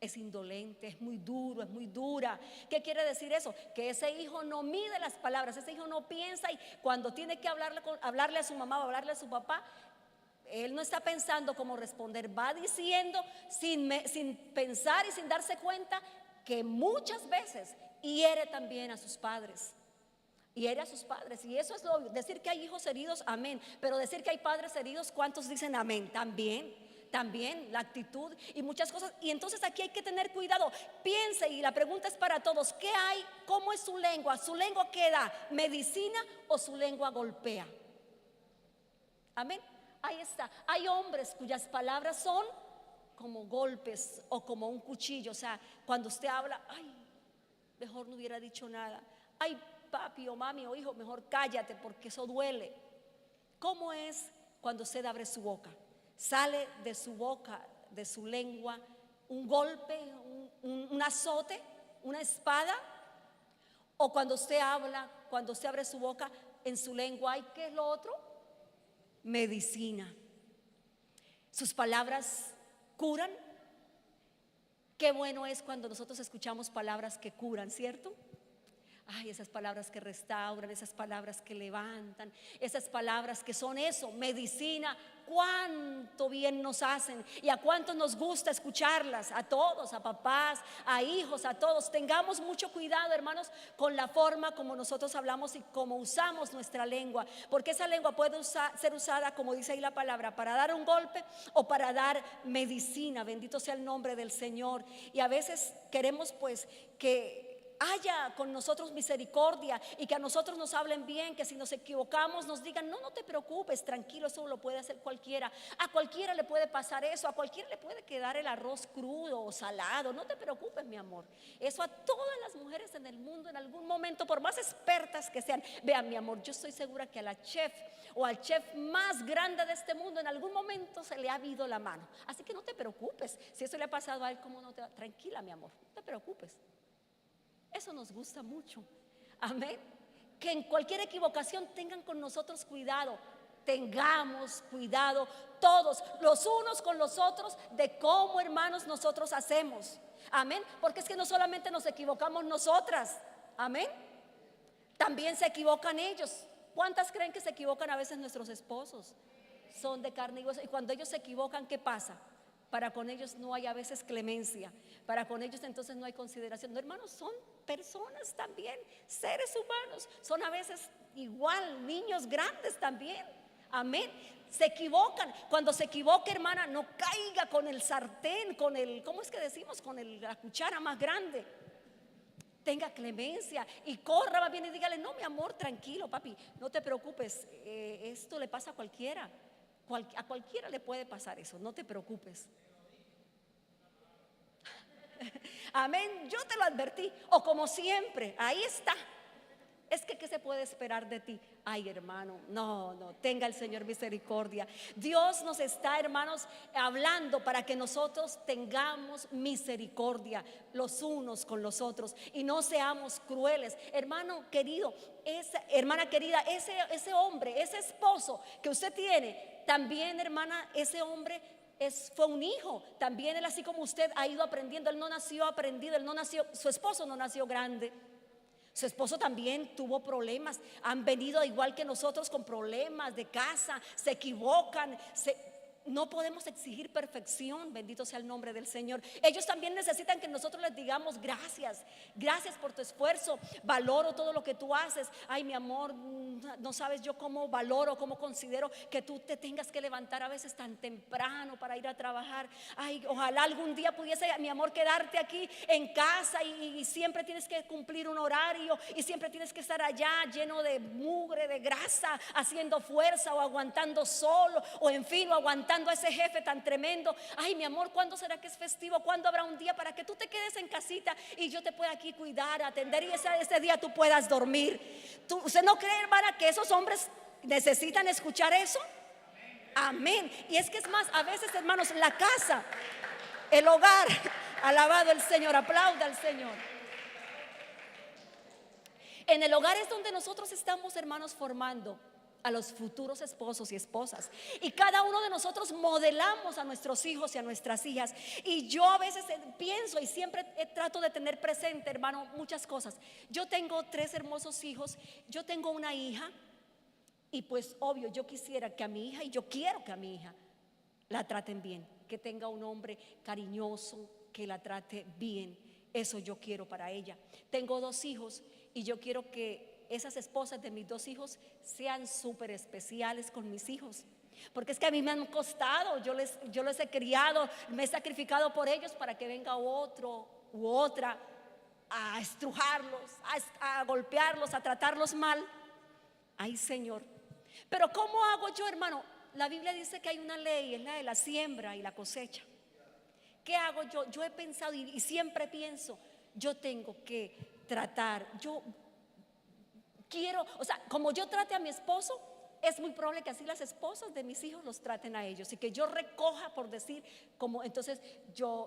es indolente, es muy duro, es muy dura. ¿Qué quiere decir eso? Que ese hijo no mide las palabras, ese hijo no piensa, y cuando tiene que hablarle a su mamá o hablarle a su papá, él no está pensando cómo responder, va diciendo sin pensar y sin darse cuenta que muchas veces hiere también a sus padres. Hiere a sus padres, y eso es lo decir que hay hijos heridos, amén. Pero decir que hay padres heridos, ¿cuántos dicen amén? También la actitud y muchas cosas. Y entonces aquí hay que tener cuidado. Piense, y la pregunta es para todos: ¿qué hay? ¿Cómo es su lengua? ¿Su lengua qué da? ¿Medicina o su lengua golpea? Amén. Ahí está. Hay hombres cuyas palabras son como golpes o como un cuchillo. O sea, cuando usted habla, ay, mejor no hubiera dicho nada. Ay, papi o mami o hijo, mejor cállate porque eso duele. ¿Cómo es cuando usted abre su boca? Sale de su boca, de su lengua, un golpe, un azote, una espada. O cuando usted habla, cuando usted abre su boca, en su lengua hay, ¿qué es lo otro? Medicina. Sus palabras curan. Qué bueno es cuando nosotros escuchamos palabras que curan, ¿cierto? Ay, esas palabras que restauran, esas palabras que levantan, esas palabras que son eso, medicina. Cuánto bien nos hacen y a cuánto nos gusta escucharlas, a todos, a papás, a hijos, a todos. Tengamos mucho cuidado, hermanos, con la forma como nosotros hablamos y como usamos nuestra lengua, porque esa lengua puede ser usada, como dice ahí la palabra, para dar un golpe o para dar medicina. Bendito sea el nombre del Señor. Y a veces queremos pues que haya con nosotros misericordia y que a nosotros nos hablen bien, que si nos equivocamos nos digan, no, no te preocupes, tranquilo, eso lo puede hacer cualquiera. A cualquiera le puede pasar eso, a cualquiera le puede quedar el arroz crudo o salado, no te preocupes, mi amor. Eso a todas las mujeres en el mundo en algún momento, por más expertas que sean, vean, mi amor, yo estoy segura que a la chef o al chef más grande de este mundo en algún momento se le ha habido la mano. Así que no te preocupes, si eso le ha pasado a él, ¿cómo no te va? Tranquila, mi amor, no te preocupes. Eso nos gusta mucho, amén. Que en cualquier equivocación tengan con nosotros cuidado. Tengamos cuidado todos, los unos con los otros, de cómo, hermanos, nosotros hacemos, amén. Porque es que no solamente nos equivocamos nosotras, amén, también se equivocan ellos. ¿Cuántas creen que se equivocan a veces nuestros esposos? Son de carne y hueso, y cuando ellos se equivocan, ¿qué pasa? Para con ellos no hay a veces clemencia, para con ellos entonces no hay consideración. No, hermanos, son personas también, seres humanos, son a veces igual niños grandes también, amén. Se equivocan. Cuando se equivoque, hermana, no caiga con el sartén, con el, ¿cómo es que decimos? Con la cuchara más grande. Tenga clemencia y corra, va bien y dígale, no, mi amor, tranquilo, papi, no te preocupes, esto le pasa a cualquiera. A cualquiera le puede pasar eso, no te preocupes. Amén, yo te lo advertí. O como siempre, ahí está. Es que, ¿qué se puede esperar de ti? Ay, hermano, no, tenga el Señor misericordia. Dios nos está, hermanos, hablando para que nosotros tengamos misericordia los unos con los otros y no seamos crueles. Hermano querido, hermana querida, ese hombre, ese esposo que usted tiene, también, hermana, ese hombre fue un hijo. También él, así como usted ha ido aprendiendo, él no nació aprendido, su esposo no nació grande. Su esposo también tuvo problemas, han venido igual que nosotros con problemas de casa, se equivocan, no podemos exigir perfección, bendito sea el nombre del Señor. Ellos también necesitan que nosotros les digamos gracias, gracias por tu esfuerzo, valoro todo lo que tú haces. Ay, mi amor, no sabes yo cómo valoro, cómo considero que tú te tengas que levantar a veces tan temprano para ir a trabajar. Ay, ojalá algún día pudiese, mi amor, quedarte aquí en casa y siempre tienes que cumplir un horario y siempre tienes que estar allá lleno de mugre, de grasa, haciendo fuerza o aguantando solo, o en fin, o aguantando a ese jefe tan tremendo. Ay, mi amor, ¿cuándo será que es festivo? ¿Cuándo habrá un día para que tú te quedes en casita y yo te pueda aquí cuidar, atender, y ese día tú puedas dormir? ¿Usted no cree, hermana, que esos hombres necesitan escuchar eso? Amén. Y es que es más, a veces, hermanos, la casa, el hogar, alabado el Señor, aplauda al Señor. En el hogar es donde nosotros estamos, hermanos, formando a los futuros esposos y esposas, y cada uno de nosotros modelamos a nuestros hijos y a nuestras hijas. Y yo a veces pienso y siempre trato de tener presente, hermano, muchas cosas. Yo tengo 3 hermosos hijos, yo tengo una hija, y pues obvio yo quisiera que a mi hija, y yo quiero que a mi hija la traten bien, que tenga un hombre cariñoso, que la trate bien. Eso yo quiero para ella. Tengo 2 hijos y yo quiero que esas esposas de mis 2 hijos sean súper especiales con mis hijos, porque es que a mí me han costado, yo les he criado, me he sacrificado por ellos para que venga otro u otra a estrujarlos, a golpearlos, a tratarlos mal. Ay, Señor, pero ¿cómo hago yo, hermano? La Biblia dice que hay una ley, es la de la siembra y la cosecha. ¿Qué hago yo? Yo he pensado y siempre pienso, yo tengo que tratar, yo quiero, o sea, como yo trate a mi esposo, es muy probable que así las esposas de mis hijos los traten a ellos, y que yo recoja, por decir, como entonces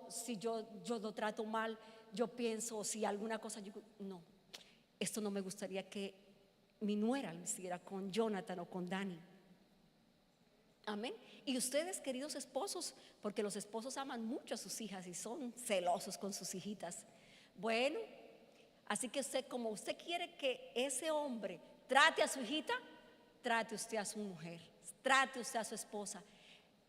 si yo lo trato mal, yo pienso, si alguna cosa, yo no, esto no me gustaría que mi nuera lo hiciera con Jonathan o con Dani. Amén. Y ustedes, queridos esposos, porque los esposos aman mucho a sus hijas y son celosos con sus hijitas. Bueno, así que usted, como usted quiere que ese hombre trate a su hijita, trate usted a su mujer, trate usted a su esposa.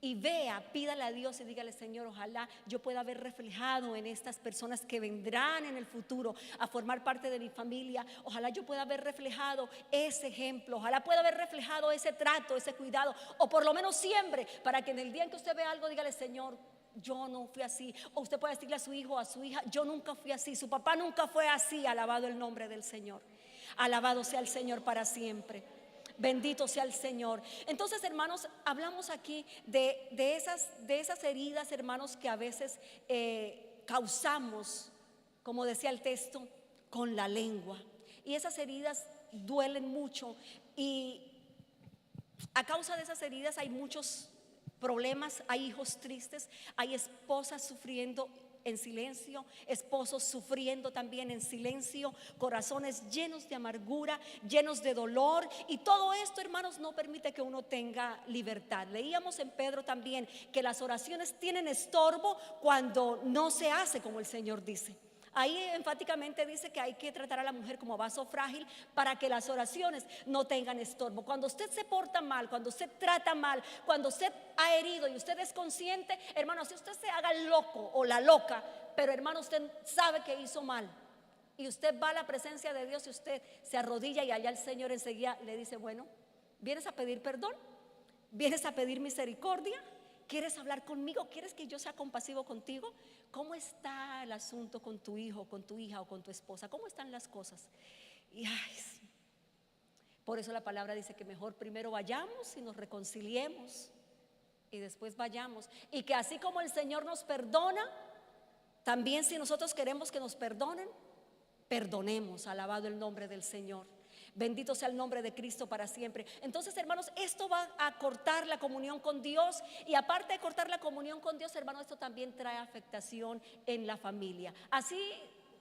Y vea, pídale a Dios y dígale: Señor, ojalá yo pueda haber reflejado en estas personas que vendrán en el futuro a formar parte de mi familia. Ojalá yo pueda haber reflejado ese ejemplo, ojalá pueda haber reflejado ese trato, ese cuidado, o por lo menos siempre, para que en el día en que usted vea algo, dígale: Señor, yo no fui así. O usted puede decirle a su hijo o a su hija: yo nunca fui así, su papá nunca fue así. Alabado el nombre del Señor, alabado sea el Señor para siempre. Bendito sea el Señor. Entonces, hermanos, hablamos aquí de esas heridas, hermanos, que a veces causamos, como decía el texto, con la lengua. Y esas heridas duelen mucho, y a causa de esas heridas hay muchos problemas, hay hijos tristes, hay esposas sufriendo en silencio, esposos sufriendo también en silencio, corazones llenos de amargura, llenos de dolor, y todo esto, hermanos, no permite que uno tenga libertad. Leíamos en Pedro también que las oraciones tienen estorbo cuando no se hace como el Señor dice. Ahí enfáticamente dice que hay que tratar a la mujer como vaso frágil para que las oraciones no tengan estorbo. Cuando usted se porta mal, cuando usted trata mal, cuando usted ha herido y usted es consciente, hermano, si usted se haga el loco o la loca, pero hermano, usted sabe que hizo mal, y usted va a la presencia de Dios y usted se arrodilla, y allá el Señor enseguida le dice: bueno, ¿vienes a pedir perdón? ¿Vienes a pedir misericordia? ¿Quieres hablar conmigo? ¿Quieres que yo sea compasivo contigo? ¿Cómo está el asunto con tu hijo, con tu hija o con tu esposa? ¿Cómo están las cosas? Y por eso la palabra dice que mejor primero vayamos y nos reconciliemos, y después vayamos. Y que así como el Señor nos perdona, también si nosotros queremos que nos perdonen, perdonemos. Alabado el nombre del Señor. Bendito sea el nombre de Cristo para siempre. Entonces, hermanos, esto va a cortar la comunión con Dios. Y aparte de cortar la comunión con Dios, hermanos, esto también trae afectación en la familia. Así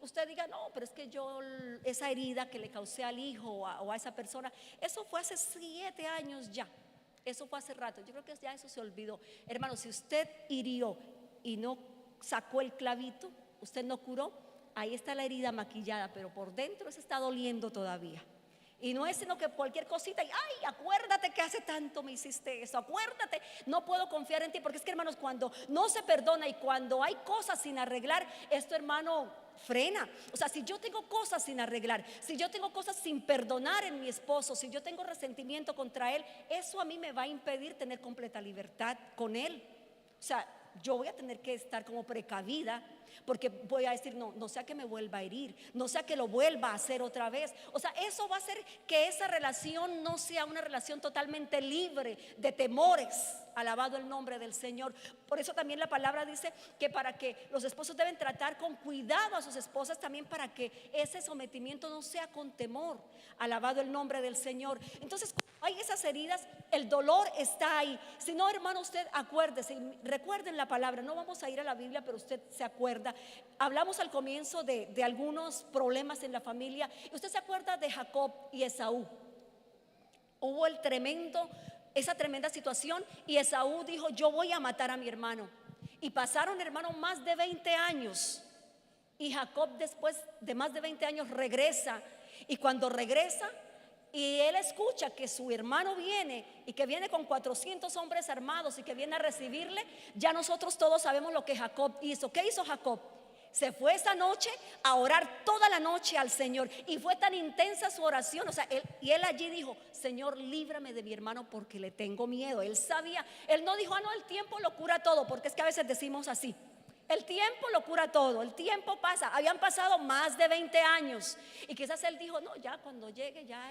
usted diga, no, pero es que yo esa herida que le causé al hijo o a esa persona, eso fue hace 7 años ya. Eso fue hace rato. Yo creo que ya eso se olvidó. Hermanos, si usted hirió y no sacó el clavito, usted no curó, ahí está la herida maquillada, pero por dentro se está doliendo todavía. Y no es sino que cualquier cosita, y ay, acuérdate que hace tanto me hiciste eso, acuérdate, no puedo confiar en ti. Porque es que, hermanos, cuando no se perdona y cuando hay cosas sin arreglar, esto, hermano, frena. O sea, si yo tengo cosas sin arreglar, si yo tengo cosas sin perdonar en mi esposo, si yo tengo resentimiento contra él, eso a mí me va a impedir tener completa libertad con él. O sea, yo voy a tener que estar como precavida, porque voy a decir, no, no sea que me vuelva a herir, no sea que lo vuelva a hacer otra vez. O sea, eso va a hacer que esa relación no sea una relación totalmente libre de temores. Alabado el nombre del Señor. Por eso también la palabra dice que para que los esposos deben tratar con cuidado a sus esposas, también para que ese sometimiento no sea con temor. Alabado el nombre del Señor. Entonces, hay esas heridas, el dolor está ahí. Si no, hermano, usted acuérdese, recuerden la palabra. No vamos a ir a la Biblia, pero usted se acuerda. Hablamos al comienzo de algunos problemas en la familia. Usted se acuerda de Jacob y Esaú. Hubo esa tremenda situación, y Esaú dijo, yo voy a matar a mi hermano. Y pasaron, hermano, más de 20 años. Y Jacob, después de más de 20 años, regresa. Y cuando regresa, y él escucha que su hermano viene, y que viene con 400 hombres armados, y que viene a recibirle, ya nosotros todos sabemos lo que Jacob hizo. ¿Qué hizo Jacob? Se fue esa noche a orar toda la noche al Señor. Y fue tan intensa su oración, o sea, él allí dijo, Señor, líbrame de mi hermano porque le tengo miedo. Él sabía, él no dijo, no, el tiempo lo cura todo, porque es que a veces decimos así, el tiempo lo cura todo, el tiempo pasa. Habían pasado más de 20 años, y quizás él dijo, no, ya cuando llegue ya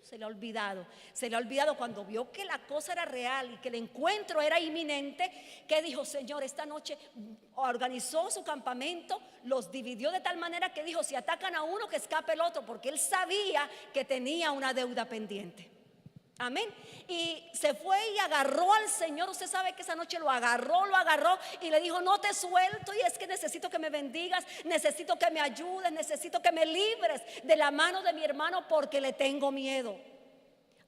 se le ha olvidado. Se le ha olvidado. Cuando vio que la cosa era real y que el encuentro era inminente, que dijo, Señor, esta noche organizó su campamento, los dividió de tal manera que dijo, si atacan a uno, que escape el otro, porque él sabía que tenía una deuda pendiente. Amén. Y se fue y agarró al Señor. Usted sabe que esa noche lo agarró y le dijo, no te suelto, y es que necesito que me bendigas, necesito que me ayudes, necesito que me libres de la mano de mi hermano porque le tengo miedo.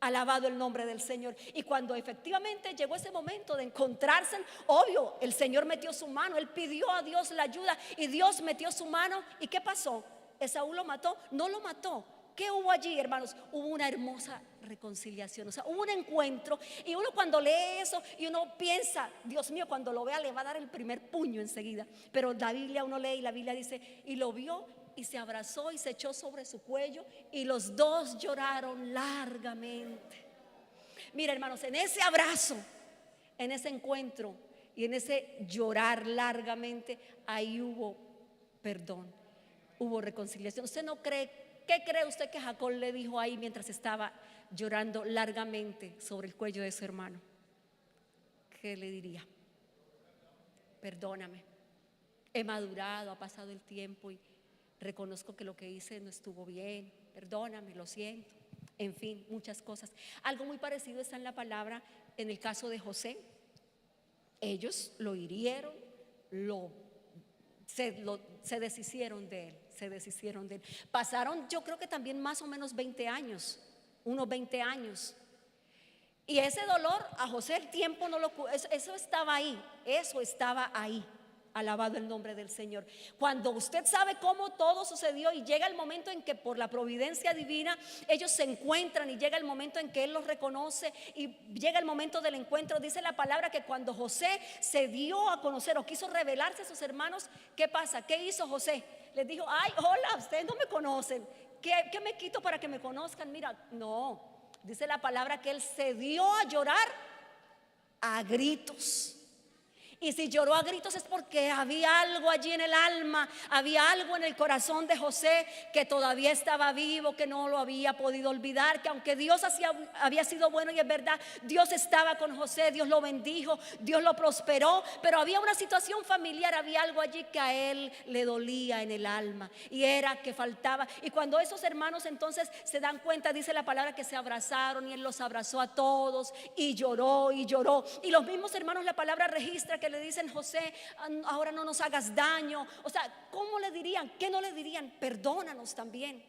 Alabado el nombre del Señor. Y cuando efectivamente llegó ese momento de encontrarse, obvio, el Señor metió su mano, él pidió a Dios la ayuda y Dios metió su mano. ¿Y qué pasó? ¿Esaú lo mató? No lo mató. ¿Qué hubo allí, hermanos? Hubo una hermosa reconciliación, o sea, hubo un encuentro. Y uno cuando lee eso y uno piensa, Dios mío, cuando lo vea le va a dar el primer puño enseguida. Pero la Biblia, uno lee y la Biblia dice, y lo vio y se abrazó y se echó sobre su cuello, y los dos lloraron largamente. Mira, hermanos, en ese abrazo, en ese encuentro y en ese llorar largamente, ahí hubo perdón, hubo reconciliación. ¿Usted no cree? ¿Qué cree usted que Jacob le dijo ahí mientras estaba llorando largamente sobre el cuello de su hermano? ¿Qué le diría? Perdóname, he madurado, ha pasado el tiempo y reconozco que lo que hice no estuvo bien, perdóname, lo siento. En fin, muchas cosas. Algo muy parecido está en la palabra en el caso de José. Ellos lo hirieron, se deshicieron de él. Pasaron, yo creo que también más o menos 20 años, unos 20 años. Y ese dolor a José el tiempo no lo curó. Eso estaba ahí. Alabado el nombre del Señor. Cuando usted sabe cómo todo sucedió y llega el momento en que por la providencia divina ellos se encuentran, y llega el momento en que Él los reconoce y llega el momento del encuentro, dice la palabra que cuando José se dio a conocer o quiso revelarse a sus hermanos, ¿qué pasa? ¿Qué hizo José? Les dijo, ay, hola, ustedes no me conocen, ¿qué me quito para que me conozcan? Mira, no, dice la palabra que él se dio a llorar a gritos. Y si lloró a gritos es porque había algo allí en el alma, había algo en el corazón de José que todavía estaba vivo, que no lo había podido olvidar, que aunque Dios había sido bueno y es verdad, Dios estaba con José, Dios lo bendijo, Dios lo prosperó, pero había una situación familiar, había algo allí que a él le dolía en el alma y era que faltaba. Y cuando esos hermanos entonces se dan cuenta, dice la palabra que se abrazaron y él los abrazó a todos y lloró y lloró. Y los mismos hermanos, la palabra registra que le dicen: José, ahora no nos hagas daño. O sea, ¿cómo le dirían? ¿Qué no le dirían? Perdónanos también.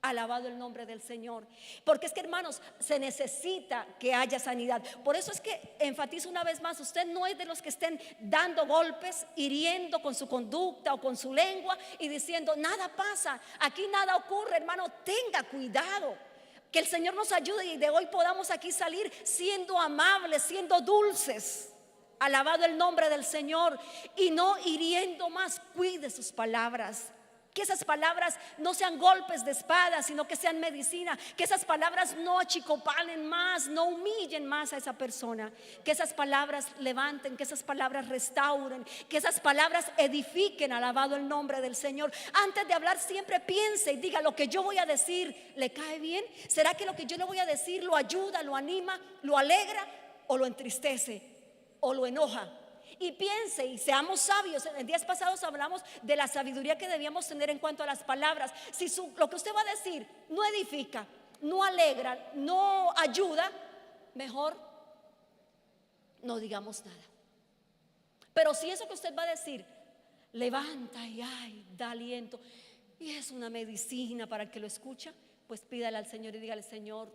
Alabado el nombre del Señor. Porque es que, hermanos, se necesita que haya sanidad. Por eso es que enfatizo una vez más: usted no es de los que estén dando golpes, hiriendo con su conducta o con su lengua y diciendo nada pasa, aquí nada ocurre. Hermano, tenga cuidado. Que el Señor nos ayude y de hoy podamos aquí salir siendo amables, siendo dulces. Alabado el nombre del Señor. Y no hiriendo más. Cuide sus palabras. Que esas palabras no sean golpes de espada, sino que sean medicina. Que esas palabras no achicopalen más, no humillen más a esa persona. Que esas palabras levanten, que esas palabras restauren, que esas palabras edifiquen. Alabado el nombre del Señor. Antes de hablar siempre piense y diga: lo que yo voy a decir, ¿le cae bien? ¿Será que lo que yo le voy a decir lo ayuda, lo anima, lo alegra o lo entristece o lo enoja? Y piense y seamos sabios. En días pasados hablamos de la sabiduría que debíamos tener en cuanto a las palabras. Si lo que usted va a decir no edifica, no alegra, no ayuda, mejor no digamos nada. Pero si eso que usted va a decir levanta y ay, da aliento y es una medicina para el que lo escucha, pues pídale al Señor y dígale: Señor,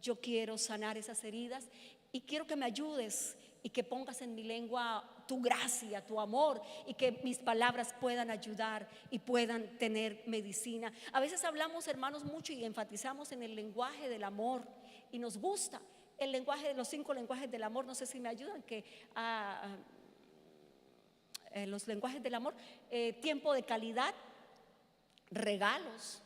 yo quiero sanar esas heridas y quiero que me ayudes y que pongas en mi lengua tu gracia, tu amor, y que mis palabras puedan ayudar y puedan tener medicina. A veces hablamos, hermanos, mucho y enfatizamos en el lenguaje del amor y nos gusta el lenguaje de los 5 lenguajes del amor. No sé si me ayudan, que los lenguajes del amor: tiempo de calidad, regalos,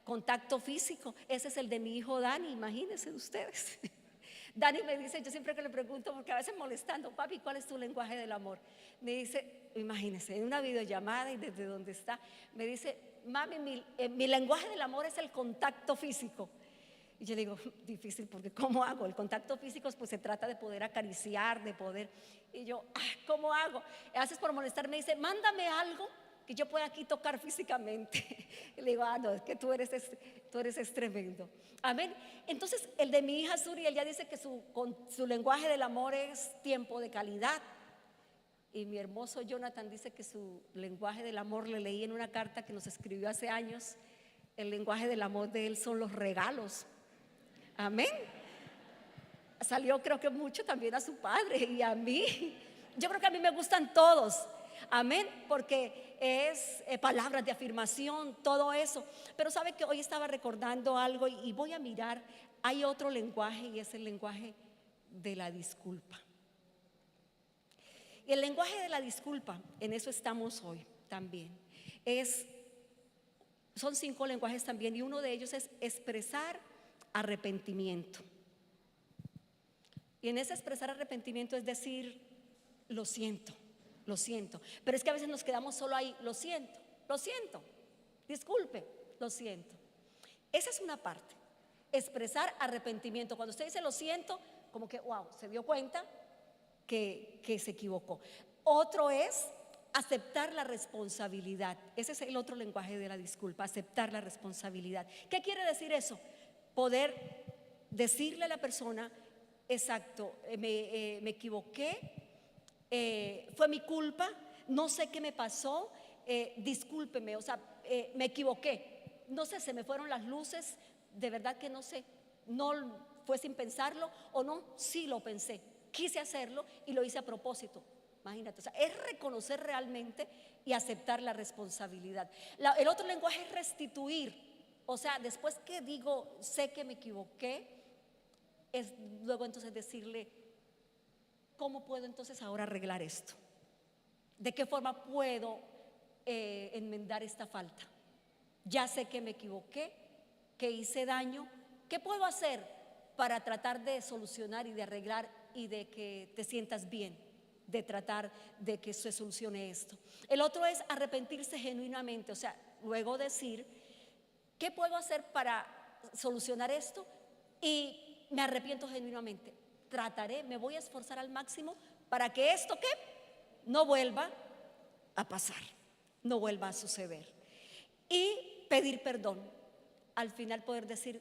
contacto físico. Ese es el de mi hijo Dani, imagínense ustedes. Dani me dice, yo siempre que le pregunto, porque a veces molestando: papi, ¿cuál es tu lenguaje del amor? Me dice, imagínense, en una videollamada y desde donde está, me dice: mami, mi lenguaje del amor es el contacto físico. Y yo le digo: difícil, porque ¿cómo hago? El contacto físico, pues se trata de poder acariciar, de poder. Y yo, ¿cómo hago? A veces por molestar me dice: mándame algo que yo pueda aquí tocar físicamente. Y le digo: no, es que tú eres tremendo. Amén. Entonces el de mi hija Suri, ya dice que su lenguaje del amor es tiempo de calidad. Y mi hermoso Jonathan dice que su lenguaje del amor, le leí en una carta que nos escribió hace años, el lenguaje del amor de él son los regalos. Amén. Salió, creo que mucho también a su padre y a mí. Yo creo que a mí me gustan todos. Amén, porque es palabras de afirmación, todo eso. Pero sabe que hoy estaba recordando algo y voy a mirar, hay otro lenguaje y es el lenguaje de la disculpa. Y el lenguaje de la disculpa, en eso estamos hoy también. Son 5 lenguajes también, y uno de ellos es expresar arrepentimiento. Y en ese expresar arrepentimiento es decir: lo siento. Lo siento, pero es que a veces nos quedamos solo ahí: lo siento, disculpe, lo siento. Esa es una parte, expresar arrepentimiento. Cuando usted dice lo siento, como que wow, se dio cuenta que se equivocó. Otro es aceptar la responsabilidad. Ese es el otro lenguaje de la disculpa: aceptar la responsabilidad. ¿Qué quiere decir eso? Poder decirle a la persona: exacto, me equivoqué, fue mi culpa, no sé qué me pasó, discúlpeme, o sea, me equivoqué, no sé, se me fueron las luces, de verdad que no sé, no fue sin pensarlo, o no, sí lo pensé, quise hacerlo y lo hice a propósito. Imagínate, o sea, es reconocer realmente y aceptar la responsabilidad. El otro lenguaje es restituir, o sea, después que digo sé que me equivoqué, es luego entonces decirle: ¿cómo puedo entonces ahora arreglar esto? ¿De qué forma puedo enmendar esta falta? Ya sé que me equivoqué, que hice daño. ¿Qué puedo hacer para tratar de solucionar y de arreglar y de que te sientas bien? de tratar de que se solucione esto. El otro es arrepentirse genuinamente, o sea, luego decir, ¿qué puedo hacer para solucionar esto? Y me arrepiento genuinamente. Trataré, me voy a esforzar al máximo para que esto ¿qué? No vuelva a pasar, no vuelva a suceder. Y pedir perdón. Al final poder decir,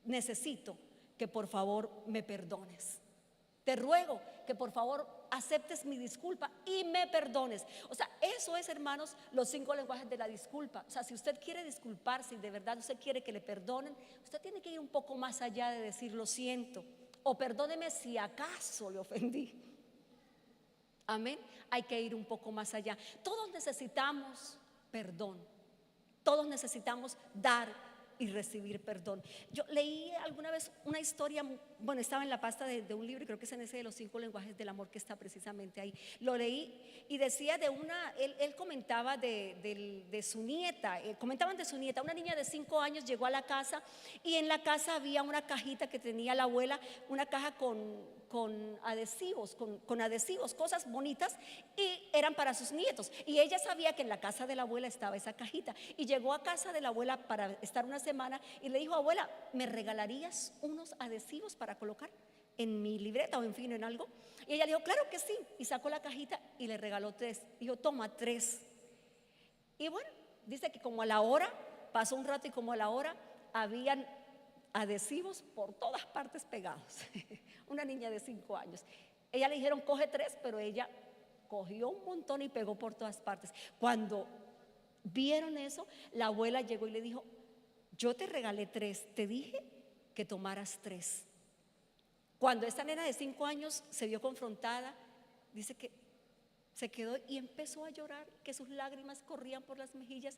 necesito que por favor me perdones. Te ruego que por favor aceptes mi disculpa y me perdones. O sea, eso es, hermanos, los 5 lenguajes de la disculpa. O sea, si usted quiere disculparse y de verdad usted quiere que le perdonen, usted tiene que ir un poco más allá de decir lo siento o perdóneme si acaso le ofendí. Amén. Hay que ir un poco más allá. Todos necesitamos perdón. Todos necesitamos dar y recibir perdón. Yo leí alguna vez una historia, bueno, estaba en la pasta de un libro, y creo que es en ese de los 5 lenguajes del amor que está precisamente ahí. Lo leí y decía de él comentaba de su nieta, comentaban de su nieta, una niña de 5 años llegó a la casa y en la casa había una cajita que tenía la abuela, una caja con adhesivos, con adhesivos, cosas bonitas, y eran para sus nietos. Y ella sabía que en la casa de la abuela estaba esa cajita y llegó a casa de la abuela para estar una semana y le dijo, abuela, ¿me regalarías unos adhesivos para colocar en mi libreta o en fin, en algo? Y ella dijo, claro que sí, y sacó la cajita y le regaló 3. Dijo, toma 3. Y bueno, dice que como a la hora, pasó un rato y como a la hora habían adhesivos por todas partes pegados. Una niña de 5 años. Ella le dijeron, coge 3, pero ella cogió un montón y pegó por todas partes. Cuando vieron eso, la abuela llegó y le dijo, yo te regalé 3, te dije que tomaras 3. Cuando esta nena de 5 años se vio confrontada, dice que se quedó y empezó a llorar, que sus lágrimas corrían por las mejillas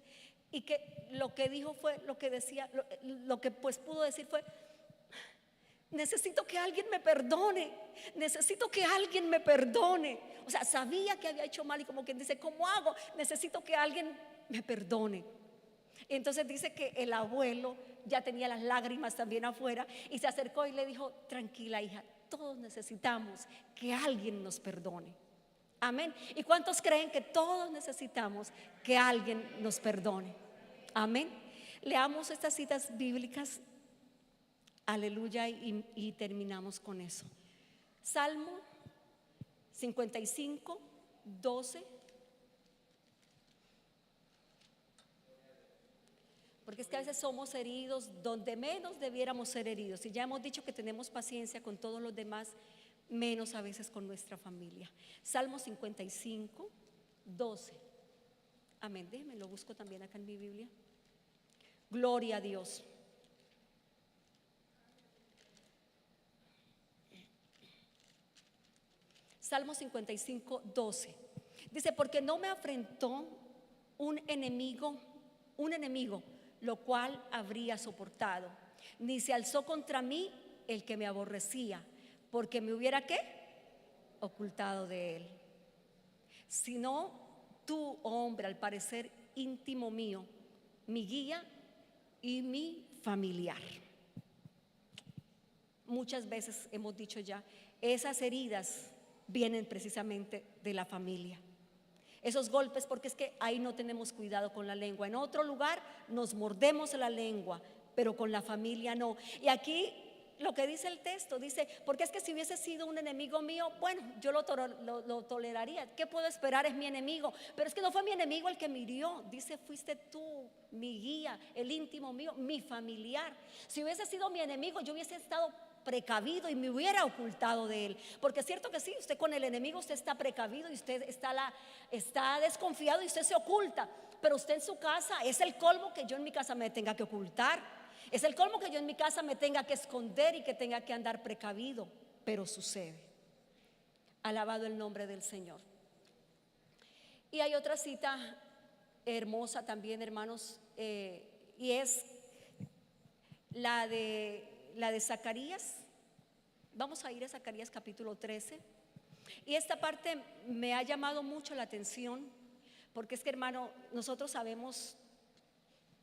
y que lo que dijo fue, lo que decía, lo que pues pudo decir fue, necesito que alguien me perdone, necesito que alguien me perdone. O sea, sabía que había hecho mal y como quien dice, ¿cómo hago? Necesito que alguien me perdone. Entonces dice que el abuelo ya tenía las lágrimas también afuera y se acercó y le dijo, tranquila hija, todos necesitamos que alguien nos perdone. Amén. ¿Y cuántos creen que todos necesitamos que alguien nos perdone? Amén. Leamos estas citas bíblicas. Aleluya, y terminamos con eso. Salmo 55, 12. Porque es que a veces somos heridos donde menos debiéramos ser heridos. Y ya hemos dicho que tenemos paciencia con todos los demás, menos a veces con nuestra familia. Salmo 55, 12. Amén. Déjenme, lo busco también acá en mi Biblia. Gloria a Dios. Salmo 55, 12. Dice, porque no me afrentó un enemigo, lo cual habría soportado, ni se alzó contra mí el que me aborrecía, porque me hubiera ¿qué? Ocultado de él. Sino tú, oh hombre, al parecer íntimo mío, mi guía y mi familiar. Muchas veces hemos dicho ya, esas heridas vienen precisamente de la familia. Esos golpes, porque es que ahí no tenemos cuidado con la lengua. En otro lugar nos mordemos la lengua, pero con la familia no. Y aquí lo que dice el texto, dice, porque es que si hubiese sido un enemigo mío, bueno, yo lo toleraría. ¿Qué puedo esperar? Es mi enemigo. Pero es que no fue mi enemigo el que me hirió. Dice, fuiste tú, mi guía, el íntimo mío, mi familiar. Si hubiese sido mi enemigo, yo hubiese estado precavido y me hubiera ocultado de él. Porque es cierto que sí, usted con el enemigo usted está precavido y usted está desconfiado y usted se oculta. Pero usted en su casa, es el colmo que yo en mi casa me tenga que ocultar. Es el colmo que yo en mi casa me tenga que esconder y que tenga que andar precavido. Pero sucede. Alabado el nombre del Señor. Y hay otra cita hermosa también, hermanos, y es la de Zacarías. Vamos a ir a Zacarías capítulo 13. Y esta parte me ha llamado mucho la atención, porque es que, hermano, nosotros sabemos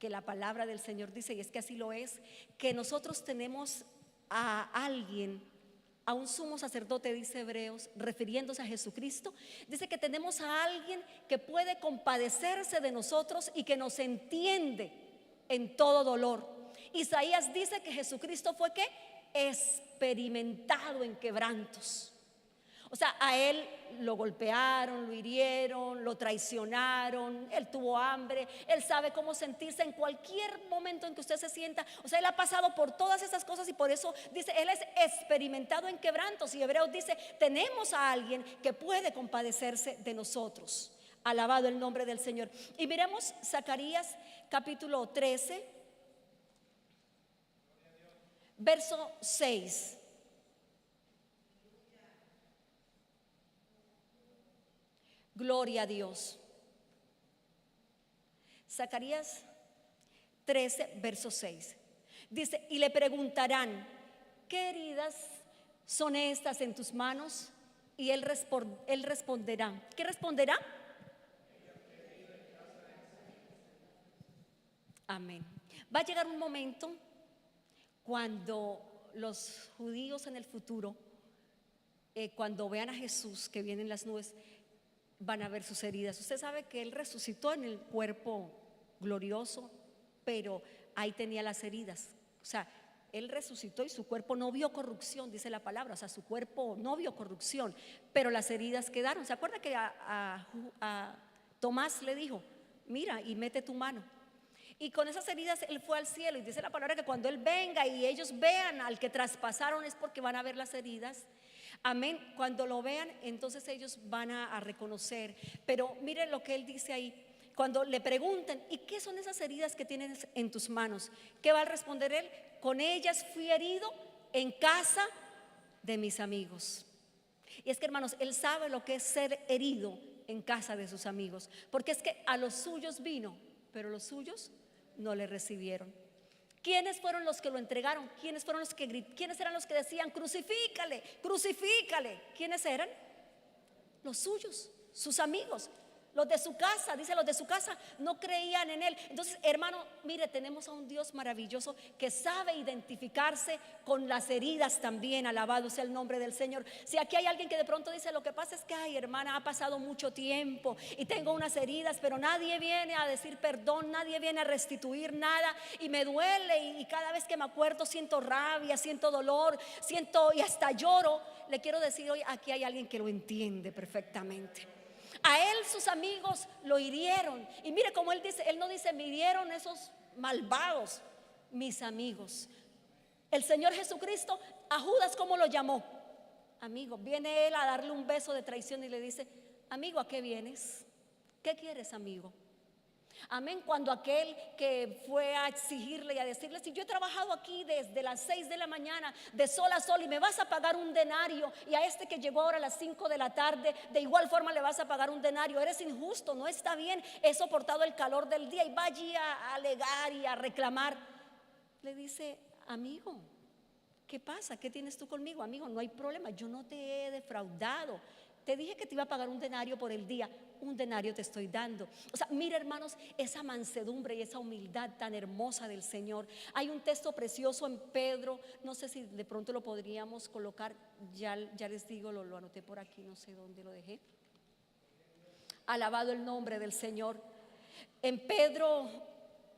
que la palabra del Señor dice, y es que así lo es, que nosotros tenemos a alguien a un sumo sacerdote, dice Hebreos, refiriéndose a Jesucristo, dice que tenemos a alguien que puede compadecerse de nosotros y que nos entiende en todo dolor. Isaías dice que Jesucristo fue ¿qué? Experimentado en quebrantos. O sea, a él lo golpearon, lo hirieron, lo traicionaron, él tuvo hambre, él sabe cómo sentirse en cualquier momento en que usted se sienta. O sea, él ha pasado por todas esas cosas y por eso dice, él es experimentado en quebrantos. Y Hebreos dice, tenemos a alguien que puede compadecerse de nosotros. Alabado el nombre del Señor. Y miremos Zacarías capítulo 13, verso 6. Gloria a Dios. Zacarías 13, verso 6. Dice, y le preguntarán, ¿qué heridas son estas en tus manos? Y él responderá. ¿Qué responderá? Amén. Va a llegar un momento cuando los judíos en el futuro, cuando vean a Jesús que viene en las nubes, van a ver sus heridas. Usted sabe que él resucitó en el cuerpo glorioso, pero ahí tenía las heridas. O sea, él resucitó y su cuerpo no vio corrupción, dice la palabra. O sea, su cuerpo no vio corrupción, pero las heridas quedaron. ¿Se acuerda que a Tomás le dijo, mira y mete tu mano? Y con esas heridas él fue al cielo. Y dice la palabra que cuando él venga y ellos vean al que traspasaron, es porque van a ver las heridas. Amén. Cuando lo vean, entonces ellos van a reconocer. Pero miren lo que él dice ahí. Cuando le preguntan, ¿y qué son esas heridas que tienes en tus manos? ¿Qué va a responder él? Con ellas fui herido en casa de mis amigos. Y es que, hermanos, él sabe lo que es ser herido en casa de sus amigos. Porque es que a los suyos vino, pero los suyos no le recibieron. ¿Quiénes fueron los que lo entregaron? ¿Quiénes eran los que decían, crucifícale, crucifícale? ¿Quiénes eran? Los suyos, sus amigos, los de su casa. Dice, los de su casa no creían en él. Entonces, hermano, mire, tenemos a un Dios maravilloso que sabe identificarse con las heridas también. Alabado sea el nombre del Señor. Si aquí hay alguien que de pronto dice, lo que pasa es que, ay, hermana, ha pasado mucho tiempo y tengo unas heridas, pero nadie viene a decir perdón, nadie viene a restituir nada y me duele y cada vez que me acuerdo siento rabia, siento dolor, siento y hasta lloro. Le quiero decir hoy, aquí hay alguien que lo entiende perfectamente. A él sus amigos lo hirieron. Y mire cómo él dice, él no dice, me hirieron esos malvados, mis amigos. El Señor Jesucristo, a Judas, ¿cómo lo llamó? Amigo. Viene él a darle un beso de traición y le dice, amigo, ¿a qué vienes? ¿Qué quieres, amigo? Amén. Cuando aquel que fue a exigirle y a decirle, si yo he trabajado aquí desde las 6 de la mañana de sol a sol y me vas a pagar un denario, y a este que llegó ahora a las 5 de la tarde de igual forma le vas a pagar un denario, eres injusto, no está bien, he soportado el calor del día, y va allí a alegar y a reclamar. Le dice, amigo, ¿qué pasa? ¿Qué tienes tú conmigo? Amigo, no hay problema, yo no te he defraudado. Te dije que te iba a pagar un denario por el día, un denario te estoy dando. O sea, mira, hermanos, esa mansedumbre y esa humildad tan hermosa del Señor. Hay un texto precioso en Pedro, no sé si de pronto lo podríamos colocar, ya les digo, lo anoté por aquí, no sé dónde lo dejé. Alabado el nombre del Señor. En Pedro,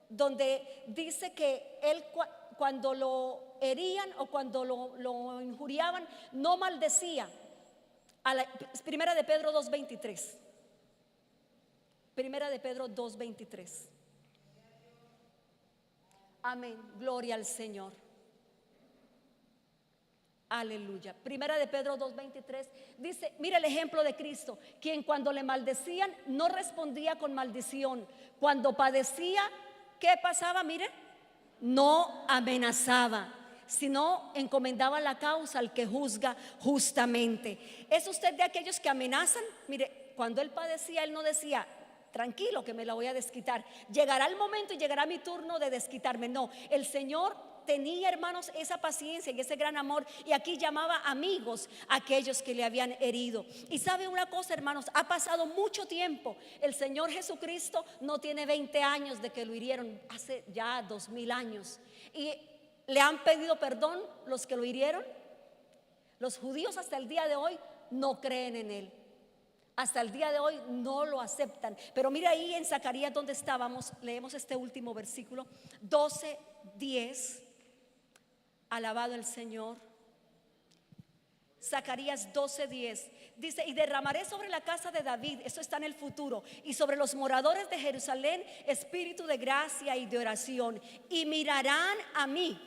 donde dice que él cuando lo herían o cuando lo injuriaban, no maldecía. Primera de Pedro 2:23. Primera de Pedro 2:23. Amén, gloria al Señor. Aleluya. Primera de Pedro 2:23 dice, mira el ejemplo de Cristo, quien cuando le maldecían no respondía con maldición. Cuando padecía, ¿qué pasaba? Mire, no amenazaba, sino encomendaba la causa al que juzga justamente. ¿Es usted de aquellos que amenazan? Mire, cuando él padecía, él no decía, tranquilo que me la voy a desquitar, llegará el momento y llegará mi turno de desquitarme. No, el Señor tenía, hermanos, esa paciencia y ese gran amor, y aquí llamaba amigos a aquellos que le habían herido. Y sabe una cosa, hermanos, ha pasado mucho tiempo. El Señor Jesucristo no tiene 20 años de que lo hirieron, hace ya 2000 años. Y ¿le han pedido perdón los que lo hirieron? Los judíos hasta el día de hoy no creen en Él. Hasta el día de hoy no lo aceptan. Pero mira ahí en Zacarías donde estábamos, leemos este último versículo, 12:10. Alabado el Señor. Zacarías 12:10 dice: y derramaré sobre la casa de David, eso está en el futuro, y sobre los moradores de Jerusalén espíritu de gracia y de oración, y mirarán a mí,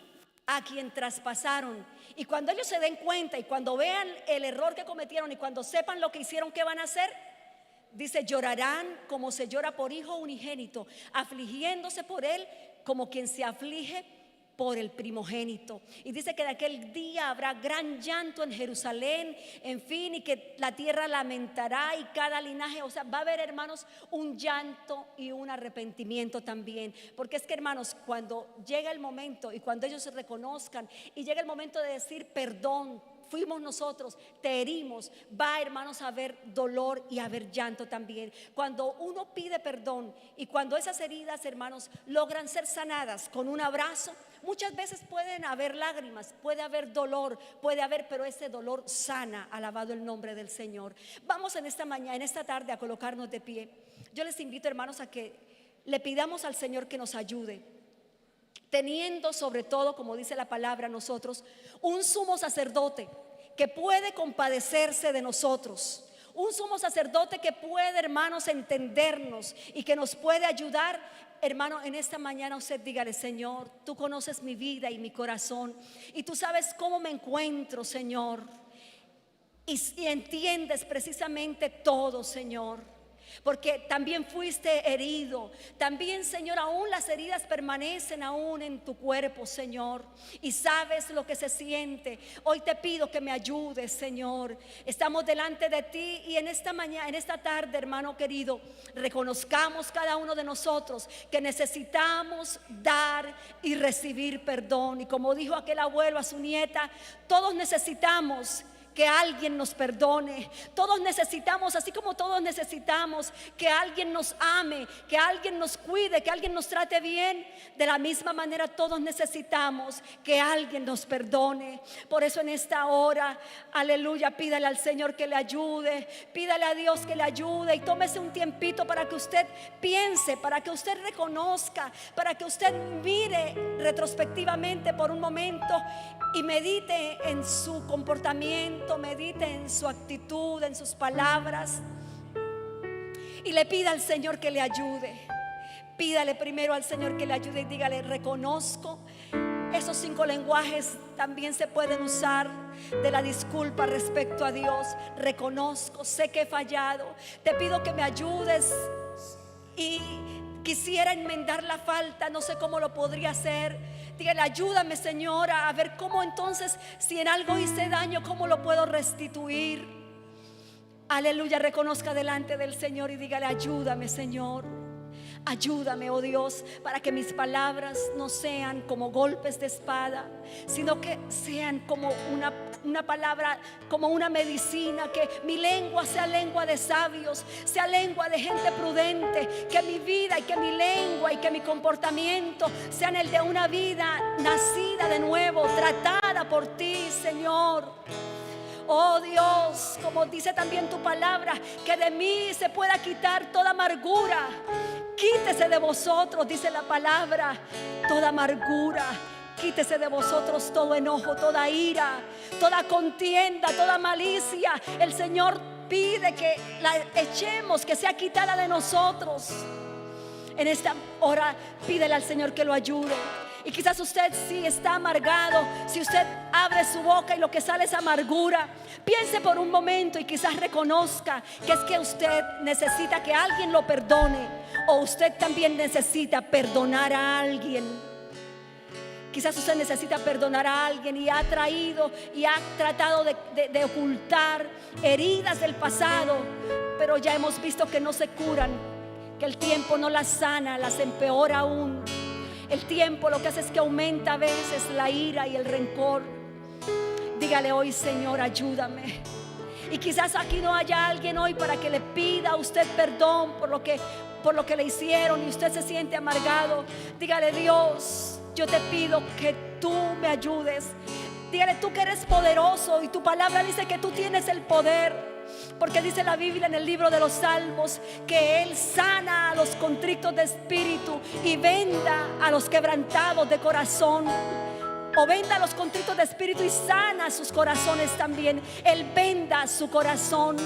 a quien traspasaron. Y cuando ellos se den cuenta y cuando vean el error que cometieron y cuando sepan lo que hicieron, ¿qué van a hacer? Dice: llorarán como se llora por hijo unigénito, afligiéndose por él como quien se aflige por el primogénito. Y dice que de aquel día habrá gran llanto en Jerusalén, en fin, y que la tierra lamentará y cada linaje, o sea, va a haber, hermanos, un llanto y un arrepentimiento también. Porque es que, hermanos, cuando llega el momento y cuando ellos se reconozcan y llega el momento de decir perdón, fuimos nosotros, te herimos, va, hermanos, a haber dolor y a haber llanto también. Cuando uno pide perdón y cuando esas heridas, hermanos, logran ser sanadas con un abrazo, muchas veces pueden haber lágrimas, puede haber dolor, puede haber, pero ese dolor sana. Alabado el nombre del Señor. Vamos en esta mañana, en esta tarde, a colocarnos de pie. Yo les invito, hermanos, a que le pidamos al Señor que nos ayude, teniendo sobre todo, como dice la palabra, nosotros un sumo sacerdote que puede compadecerse de nosotros, un sumo sacerdote que puede, hermanos, entendernos y que nos puede ayudar. Hermano, en esta mañana usted dígale: Señor, tú conoces mi vida y mi corazón y tú sabes cómo me encuentro, Señor, y entiendes precisamente todo, Señor. Porque también fuiste herido, también, Señor, aún las heridas permanecen aún en tu cuerpo, Señor, y sabes lo que se siente. Hoy te pido que me ayudes, Señor. Estamos delante de ti y en esta mañana, en esta tarde, hermano querido, reconozcamos cada uno de nosotros que necesitamos dar y recibir perdón. Y como dijo aquel abuelo a su nieta, todos necesitamos que alguien nos perdone. Todos necesitamos, así como todos necesitamos que alguien nos ame, que alguien nos cuide, que alguien nos trate bien, de la misma manera todos necesitamos que alguien nos perdone. Por eso en esta hora, aleluya, pídale al Señor que le ayude, pídale a Dios que le ayude y tómese un tiempito para que usted piense, para que usted reconozca, para que usted mire retrospectivamente por un momento y medite en su comportamiento, medite en su actitud, en sus palabras, y le pida al Señor que le ayude. Pídale primero al Señor que le ayude y dígale: reconozco. Esos 5 lenguajes también se pueden usar de la disculpa respecto a Dios. Reconozco, sé que he fallado, te pido que me ayudes y quisiera enmendar la falta, no sé cómo lo podría hacer. Dígale: ayúdame, Señor, a ver cómo entonces, si en algo hice daño, cómo lo puedo restituir. Aleluya, reconozca delante del Señor y dígale: ayúdame, Señor. Ayúdame, oh Dios, para que mis palabras no sean como golpes de espada, sino que sean como una palabra, como una medicina. Que mi lengua sea lengua de sabios, sea lengua de gente prudente. Que mi vida y que mi lengua y que mi comportamiento sean el de una vida nacida de nuevo, tratada por ti, Señor. Oh Dios, como dice también tu palabra, que de mí se pueda quitar toda amargura. Quítese de vosotros, dice la palabra, toda amargura. Quítese de vosotros todo enojo, toda ira, toda contienda, toda malicia. El Señor pide que la echemos, que sea quitada de nosotros. En esta hora pídele al Señor que lo ayude. Y quizás usted sí está amargado. Si usted abre su boca y lo que sale es amargura, piense por un momento y quizás reconozca que es que usted necesita que alguien lo perdone, o usted también necesita perdonar a alguien. Quizás usted necesita perdonar a alguien y ha traído y ha tratado de ocultar heridas del pasado, pero ya hemos visto que no se curan, que el tiempo no las sana, las empeora aún. El tiempo lo que hace es que aumenta a veces la ira y el rencor. Dígale hoy: Señor, ayúdame. Y quizás aquí no haya alguien hoy para que le pida a usted perdón por lo que le hicieron y usted se siente amargado. Dígale: Dios, yo te pido que tú me ayudes. Dígale: tú que eres poderoso, y tu palabra dice que tú tienes el poder. Porque dice la Biblia en el libro de los Salmos que Él sana a los contritos de espíritu y venda a los quebrantados de corazón. O venda a los contritos de espíritu y sana sus corazones también. Él venda su corazón.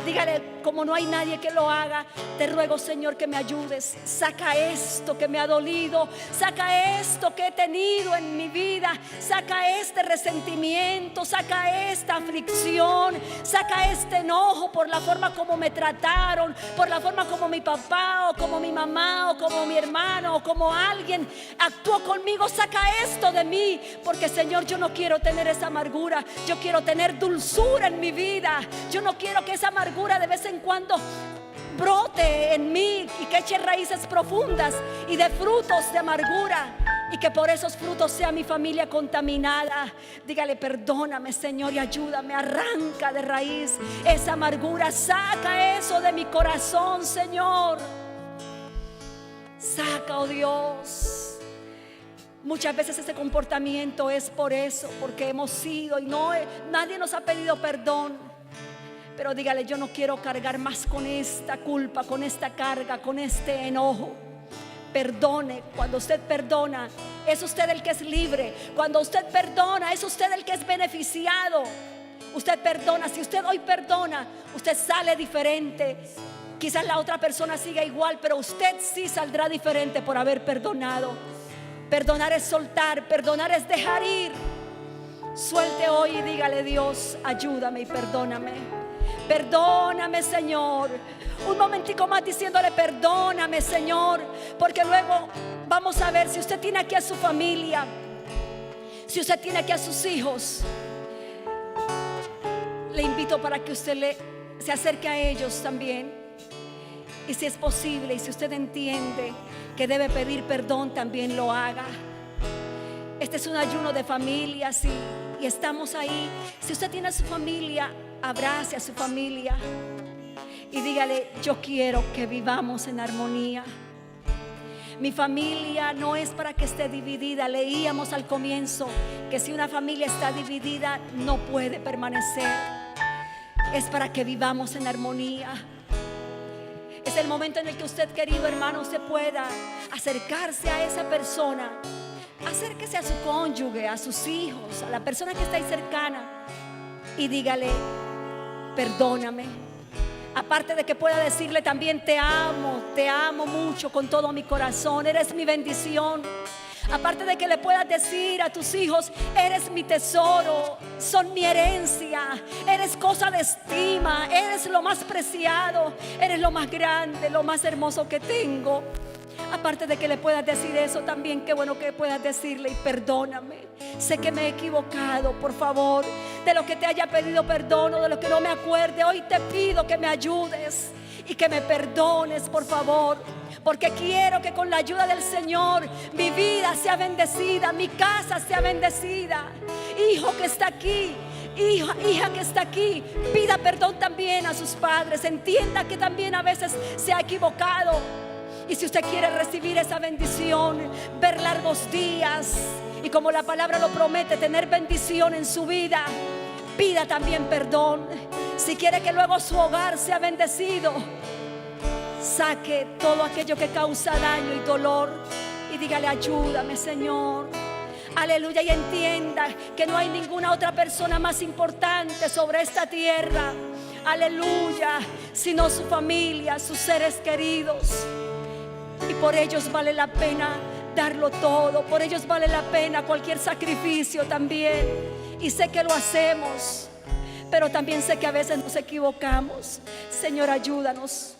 Dígale: como no hay nadie que lo haga, te ruego, Señor, que me ayudes. Saca esto que me ha dolido, saca esto que he tenido en mi vida, saca este resentimiento, saca esta aflicción, saca este enojo por la forma como me trataron, por la forma como mi papá o como mi mamá o como mi hermano o como alguien actuó conmigo. Saca esto de mí, porque, Señor, yo no quiero tener esa amargura. Yo quiero tener dulzura en mi vida. Yo no quiero que esa amargura de vez en cuando brote en mí y que eche raíces profundas y de frutos de amargura, y que por esos frutos sea mi familia contaminada. Dígale: perdóname, Señor, y ayúdame. Arranca de raíz esa amargura. Saca eso de mi corazón, Señor. Saca, oh Dios. Muchas veces ese comportamiento es por eso, porque hemos sido y nadie nos ha pedido perdón. Pero dígale: yo no quiero cargar más con esta culpa, con esta carga, con este enojo. Perdone. Cuando usted perdona, es usted el que es libre. Cuando usted perdona, es usted el que es beneficiado. Usted perdona. Si usted hoy perdona, usted sale diferente. Quizás la otra persona siga igual, pero usted sí saldrá diferente por haber perdonado. Perdonar es soltar, perdonar es dejar ir. Suelte hoy y dígale: Dios, ayúdame y perdóname. Perdóname, Señor. Un momentico más diciéndole: perdóname, Señor. Porque luego vamos a ver, si usted tiene aquí a su familia, si usted tiene aquí a sus hijos, le invito para que usted se acerque a ellos también. Y si es posible, y si usted entiende que debe pedir perdón, también lo haga. Este es un ayuno de familias y estamos ahí. Si usted tiene a su familia, abrace a su familia y dígale: yo quiero que vivamos en armonía. Mi familia no es para que esté dividida. Leíamos al comienzo que si una familia está dividida, no puede permanecer. Es para que vivamos en armonía. Es el momento en el que usted, querido hermano, usted pueda acercarse a esa persona. Acérquese a su cónyuge, a sus hijos, a la persona que está ahí cercana, y dígale: perdóname. Aparte de que pueda decirle también: te amo mucho con todo mi corazón, eres mi bendición. Aparte de que le puedas decir a tus hijos: eres mi tesoro, son mi herencia, eres cosa de estima, eres lo más preciado, eres lo más grande, lo más hermoso que tengo. Aparte de que le puedas decir eso, también qué bueno que puedas decirle: y perdóname, sé que me he equivocado, por favor, de lo que te haya pedido perdón o de lo que no me acuerde, hoy te pido que me ayudes y que me perdones, por favor, porque quiero que con la ayuda del Señor mi vida sea bendecida, mi casa sea bendecida. Hijo que está aquí, hija que está aquí, pida perdón también a sus padres. Entienda que también a veces se ha equivocado. Y si usted quiere recibir esa bendición, ver largos días y, como la palabra lo promete, tener bendición en su vida, pida también perdón. Si quiere que luego su hogar sea bendecido, saque todo aquello que causa daño y dolor y dígale: ayúdame, Señor. Aleluya. Y entienda que no hay ninguna otra persona más importante sobre esta tierra, aleluya, sino su familia, sus seres queridos. Y por ellos vale la pena darlo todo. Por ellos vale la pena cualquier sacrificio también. Y sé que lo hacemos, pero también sé que a veces nos equivocamos. Señor, ayúdanos.